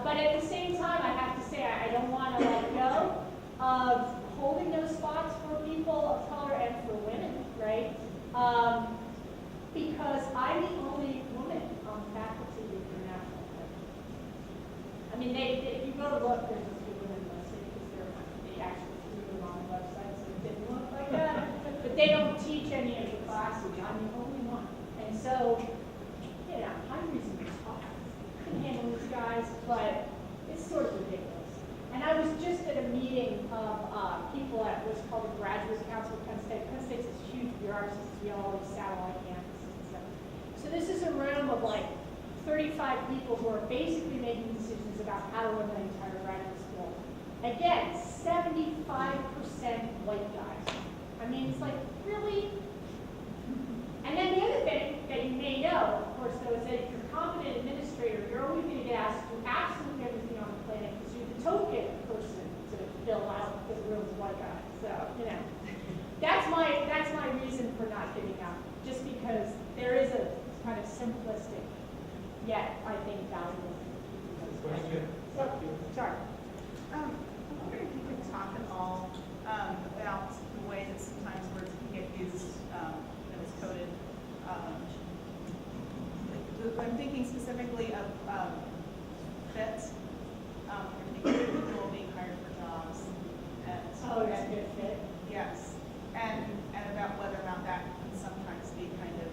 But at the same time, I have to say, I don't want to let go of holding those spots for people of color and for women, right? Because I'm the only woman on faculty of international studies. I mean, if you go to look, there's a few women listed because they actually threw them on the website, so it didn't look like that. But they don't teach any of the classes. I'm the only one. And so, you know, I'm reasonably tall. I can handle these guys, but it's sort of ridiculous. And I was just at a meeting of people at what's called the Graduate Council of Penn State. Penn State's this huge bureaucracy. We all have satellite campuses and stuff. So this is a room of like 35 people who are basically making decisions about how to run the entire graduate school. Again, 75% white guys. I mean, it's like, really? And then the other thing that you may know, of course, though, is that if you're a competent administrator, you're always going to get asked to do absolutely everything on the planet because you're the token person to fill out the room of white guys. So, you know, that's my reason for not giving up, just because there is a kind of simplistic, yet I think valuable. So, sorry. I'm wondering if you could talk at all about the way that sometimes words can get used and is coded. I'm thinking specifically of fit, people being hired for jobs. And Oh, that's good fit. yes, and about whether or not that can sometimes be kind of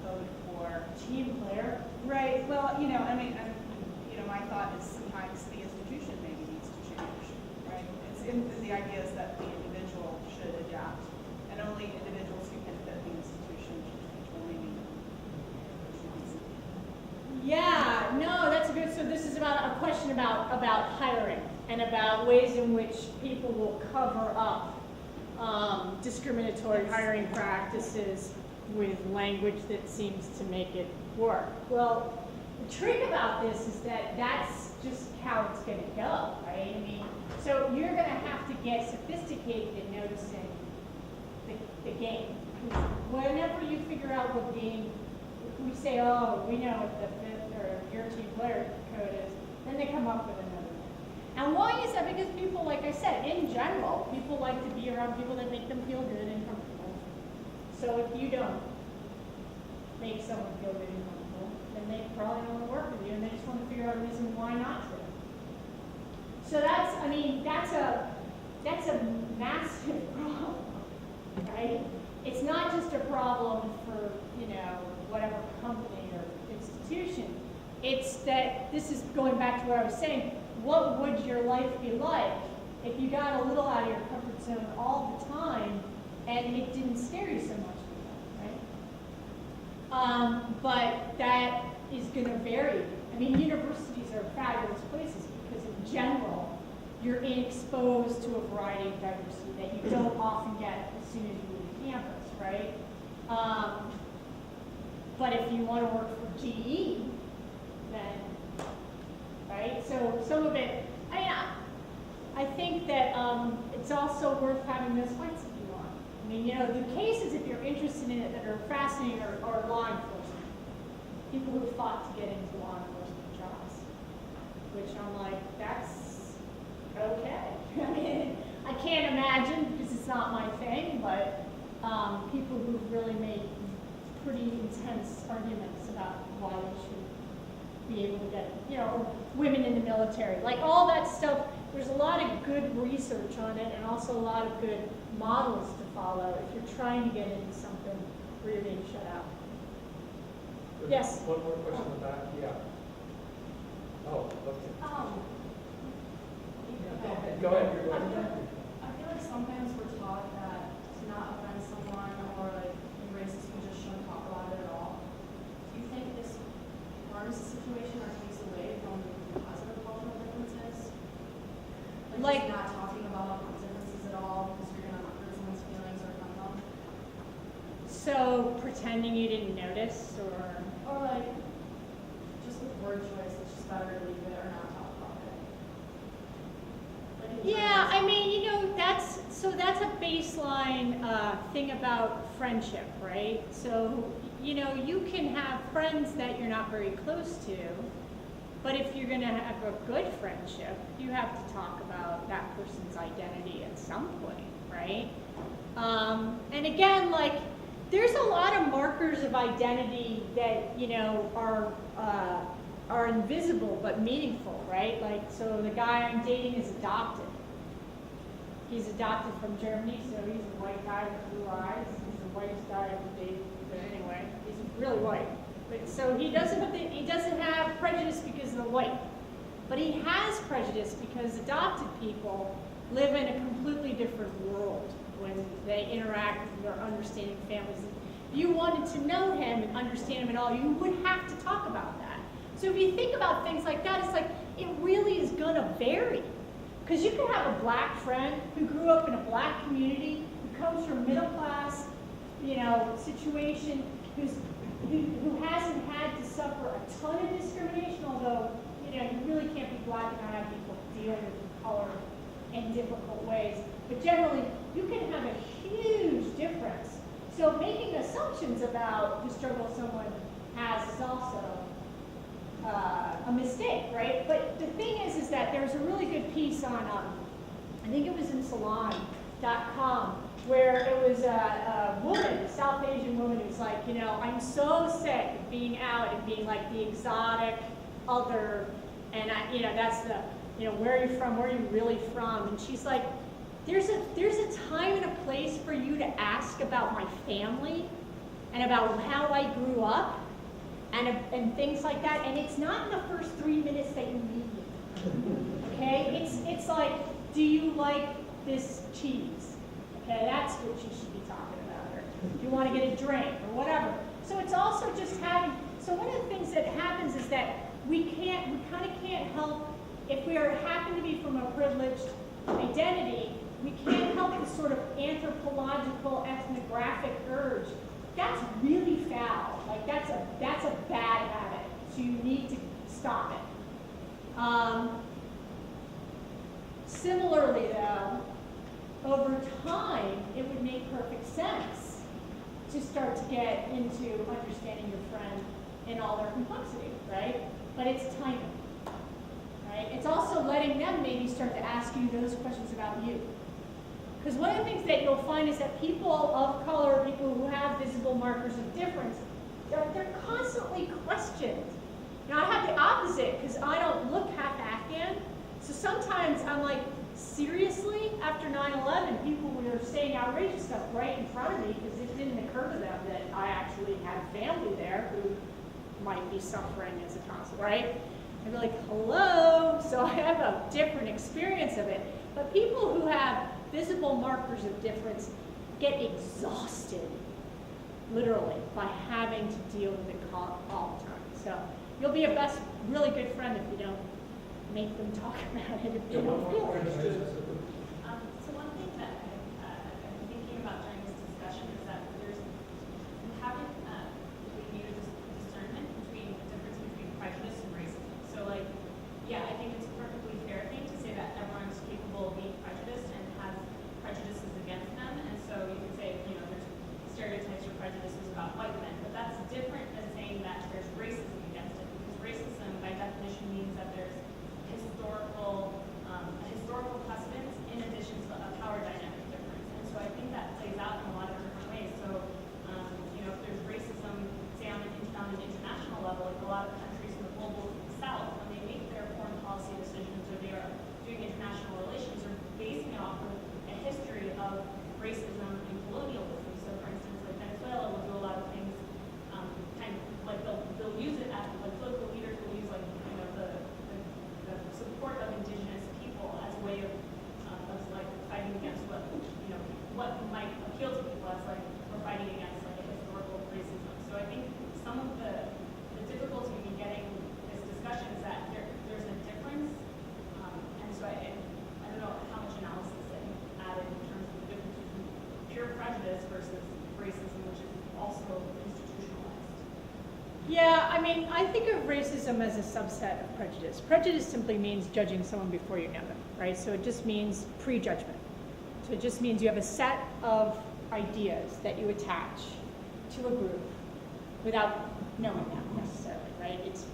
code for Team player. right. Well, you know, I mean, my thought is sometimes the institution maybe needs to change, right? It's in the idea is that the individual should adapt, and only individuals who can fit the institution will maybe. Yeah, no, that's good. So this is about a question about hiring and about ways in which people will cover up discriminatory hiring practices with language that seems to make it work. Well, the trick about this is that that's just how it's going to go, right? I mean, so you're going to have to get sophisticated in noticing the game. Whenever you figure out what game, we say, oh, we know what the fifth or your team player code is, then they come up with another one. And why is that? Because people, like I said, in general, people like to be around people that make them feel good and comfortable. So if you don't make someone feel good and comfortable, then they probably don't want to work with you, and they just want to figure out a reason why not to. So that's a massive problem, right? It's not just a problem for, whatever company or institution. It's that this is going back to what I was saying. What would your life be like if you got a little out of your comfort zone all the time and it didn't scare you so much, right? But that is going to vary. I mean, universities are fabulous places because in general, you're exposed to a variety of diversity that you don't often get as soon as you leave campus, right? But if you want to work for GE, then, right? So some of it, I think that it's also worth having those fights if you want. I mean, the cases, if you're interested in it, that are fascinating are law enforcement. People who fought to get into law enforcement jobs, which I'm like, that's okay. I mean, I can't imagine because it's not my thing, but people who've really made pretty intense arguments about why they should be able to get, or women in the military, like all that stuff. There's a lot of good research on it and also a lot of good models to follow if you're trying to get into something where you're being shut out. Yes? One more question on that, yeah. Oh, okay. Go ahead, you're going. I feel like sometimes we're taught that to not offend someone or like in racist, we just shouldn't talk about it at all. Do you think this harms the situation or takes away from positive cultural differences? Like just not talking about differences at all because you're gonna hurt someone's feelings or offend them? So pretending you didn't notice, Or like just with word choice, it's just better to leave it or not talk about it. Like, yeah, I mean, that's a baseline thing about friendship, right? So, you can have friends that you're not very close to, but if you're going to have a good friendship, you have to talk about that person's identity at some point, right? And again, like, there's a lot of markers of identity that, are invisible but meaningful, right? Like, so the guy I'm dating is adopted. He's adopted from Germany, so he's a white guy with blue eyes. He's the whitest guy I've ever dated, but anyway, he's really white. But so he doesn't have prejudice because they're white, but he has prejudice because adopted people live in a completely different world when they interact with their understanding families. If you wanted to know him and understand him at all, you would have to talk about that. So if you think about things like that, it's like it really is gonna vary. Because you can have a black friend who grew up in a black community, who comes from middle class, situation, who hasn't had to suffer a ton of discrimination, although, you really can't be black and not have people deal with color in difficult ways. But generally, you can have a huge difference. So making assumptions about the struggle someone has is also a mistake, right? But the thing is that there's a really good piece on, I think it was in Salon.com, where it was a woman, a South Asian woman, who's like, I'm so sick of being out and being like the exotic other, and that's the, where are you from? Where are you really from? And she's like, there's a time and a place for you to ask about my family and about how I grew up and things like that. And it's not in the first 3 minutes that you meet me. Okay? It's like, do you like this cheese? Okay, that's what you should be talking about. Or do you want to get a drink or whatever? So it's also just having. So one of the things that happens is that we kind of can't help if we happen to be from a privileged identity. We can't help this sort of anthropological, ethnographic urge. That's really foul. Like that's a bad habit. So you need to stop it. Similarly, though, over time, it would make perfect sense to start to get into understanding your friend in all their complexity, right? But it's timing, right? It's also letting them maybe start to ask you those questions about you. Because one of the things that you'll find is that people of color, people who have visible markers of difference, they're constantly questioned. Now, I have the opposite because I don't look half Afghan. So sometimes I'm like, seriously? After 9/11, people were saying outrageous stuff right in front of me because it didn't occur to them that I actually had family there who might be suffering as a consequence, right? I'd be like, hello? So I have a different experience of it. But people who have visible markers of difference get exhausted, literally, by having to deal with it all the time. So you'll be a really good friend if you don't make them talk about it if they don't feel it. So one thing that I'm thinking about during this discussion is that we haven't made a discernment between the difference between prejudice and racism. So I think it's a perfectly fair thing to say that everyone's capable of being prejudiced and has prejudices against them. And so you could say, there's stereotypes or prejudices about white men, but that's different than saying that there's racism against it, because racism by definition means that there's historical precedents in I mean, I think of racism as a subset of prejudice. Prejudice simply means judging someone before you know them, right? So it just means prejudgment. So it just means you have a set of ideas that you attach to a group without knowing them necessarily, right? It's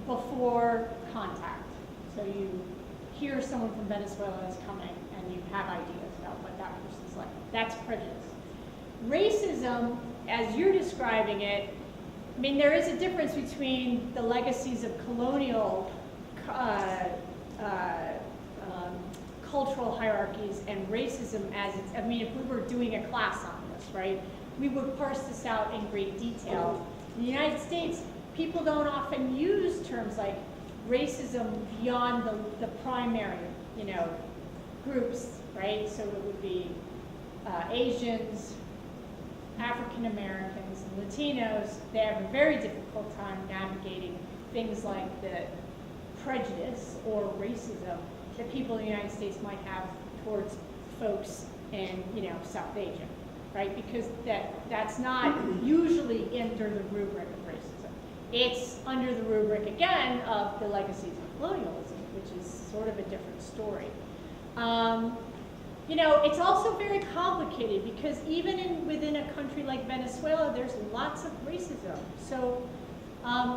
before contact. So you hear someone from Venezuela is coming and you have ideas about what that person's like. That's prejudice. Racism, as you're describing it, I mean, there is a difference between the legacies of colonial cultural hierarchies and racism as it's, I mean, if we were doing a class on this, right, we would parse this out in great detail. In the United States, people don't often use terms like racism beyond the primary, you know, groups, right? So it would be Asians, African Americans, and Latinos. They have a very difficult time navigating things like the prejudice or racism that people in the United States might have towards folks in, you know, South Asia, right? Because that's not usually under the rubric of racism. It's under the rubric, again, of the legacies of colonialism, which is sort of a different story. You know, it's also very complicated because even within a country like Venezuela, there's lots of racism. So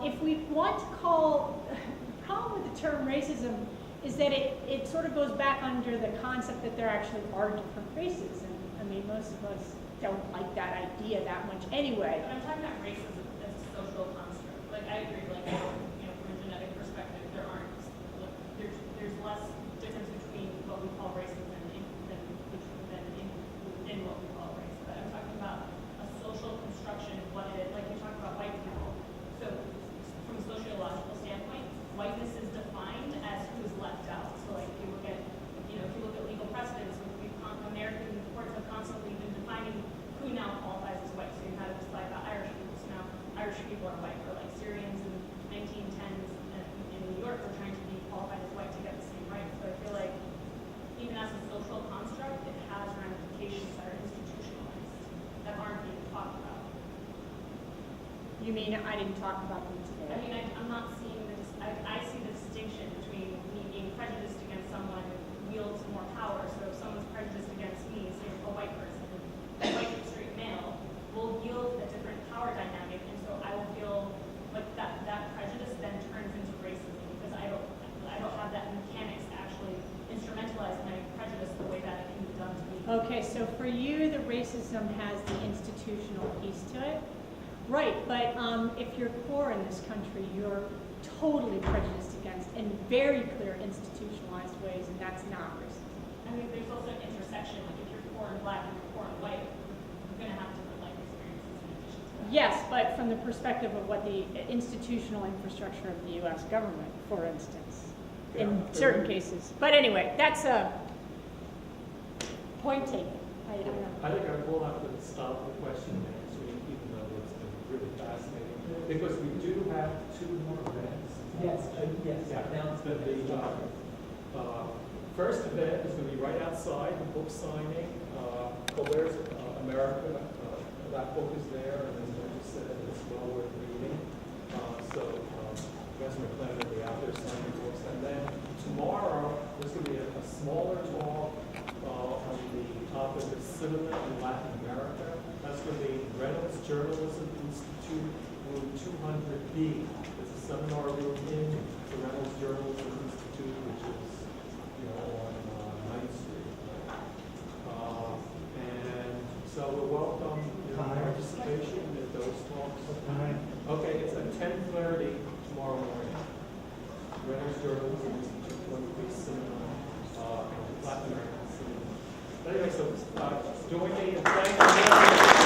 if we want to call, the problem with the term racism is that it sort of goes back under the concept that there actually are different races. And I mean, most of us don't like that idea that much anyway. But I'm talking about racism as a social construct. Like, I agree, like, you know, from a genetic perspective, there's less difference between what we call racism than in what we call race. But I'm talking about a social construction, what it is, like you talked about white people. So from a sociological standpoint, whiteness is defined as who's left out. So like if you look at, you know, if you look at legal precedents, American courts have constantly been defining who now qualifies as white. So you had this slide about Irish people. So now Irish people are white, or like Syrians in 1910s in New York were trying to be qualified as white to get the same rights. So I feel like even as a social construct, it has ramifications that are institutionalized that aren't being talked about. You mean I didn't talk about them today? I mean, I'm not seeing this. I see the distinction between me being prejudiced against someone who wields more power. So if someone's prejudiced against me, say a white person, a white straight male, will yield a different power dynamic, and so I will feel like that prejudice then turns into racism because I don't have that mechanics to actually instrumentalize my prejudice the way that it can be done to me. Okay, so for you, the racism has the institutional piece to it. Right, but if you're poor in this country, you're totally prejudiced against in very clear institutionalized ways, and that's not racism. I mean, there's also an intersection. Like if you're poor and black and you're poor and white, you're going to have different life experiences in addition to that. Yes, but from the perspective of what the institutional infrastructure of the U.S. government, for instance, in certain cases. But anyway, that's a point taken. I don't know. I think I will have to stop the question and answering, even though it's been really fascinating, because we do have 2 more events. Yes, yes. Yeah. Announcement. The first event is going to be right outside, the book signing. Colbert's America, that book is there, and as I just said, it's well worth reading. So Professor McClennen will be out there signing books. And then tomorrow, there's going to be a smaller talk on the topic of cinema in Latin America. That's going to be Reynolds Journalism Institute, room 200B. It's a seminar room in the Reynolds Journalism Institute, which is, you know, on 9th Street. And so we'll welcome your participation in those talks. Okay, it's at 10:30 tomorrow morning. Reynolds Journalism Institute, 200B seminar, Latin American cinema. Anyway, so join me in thanking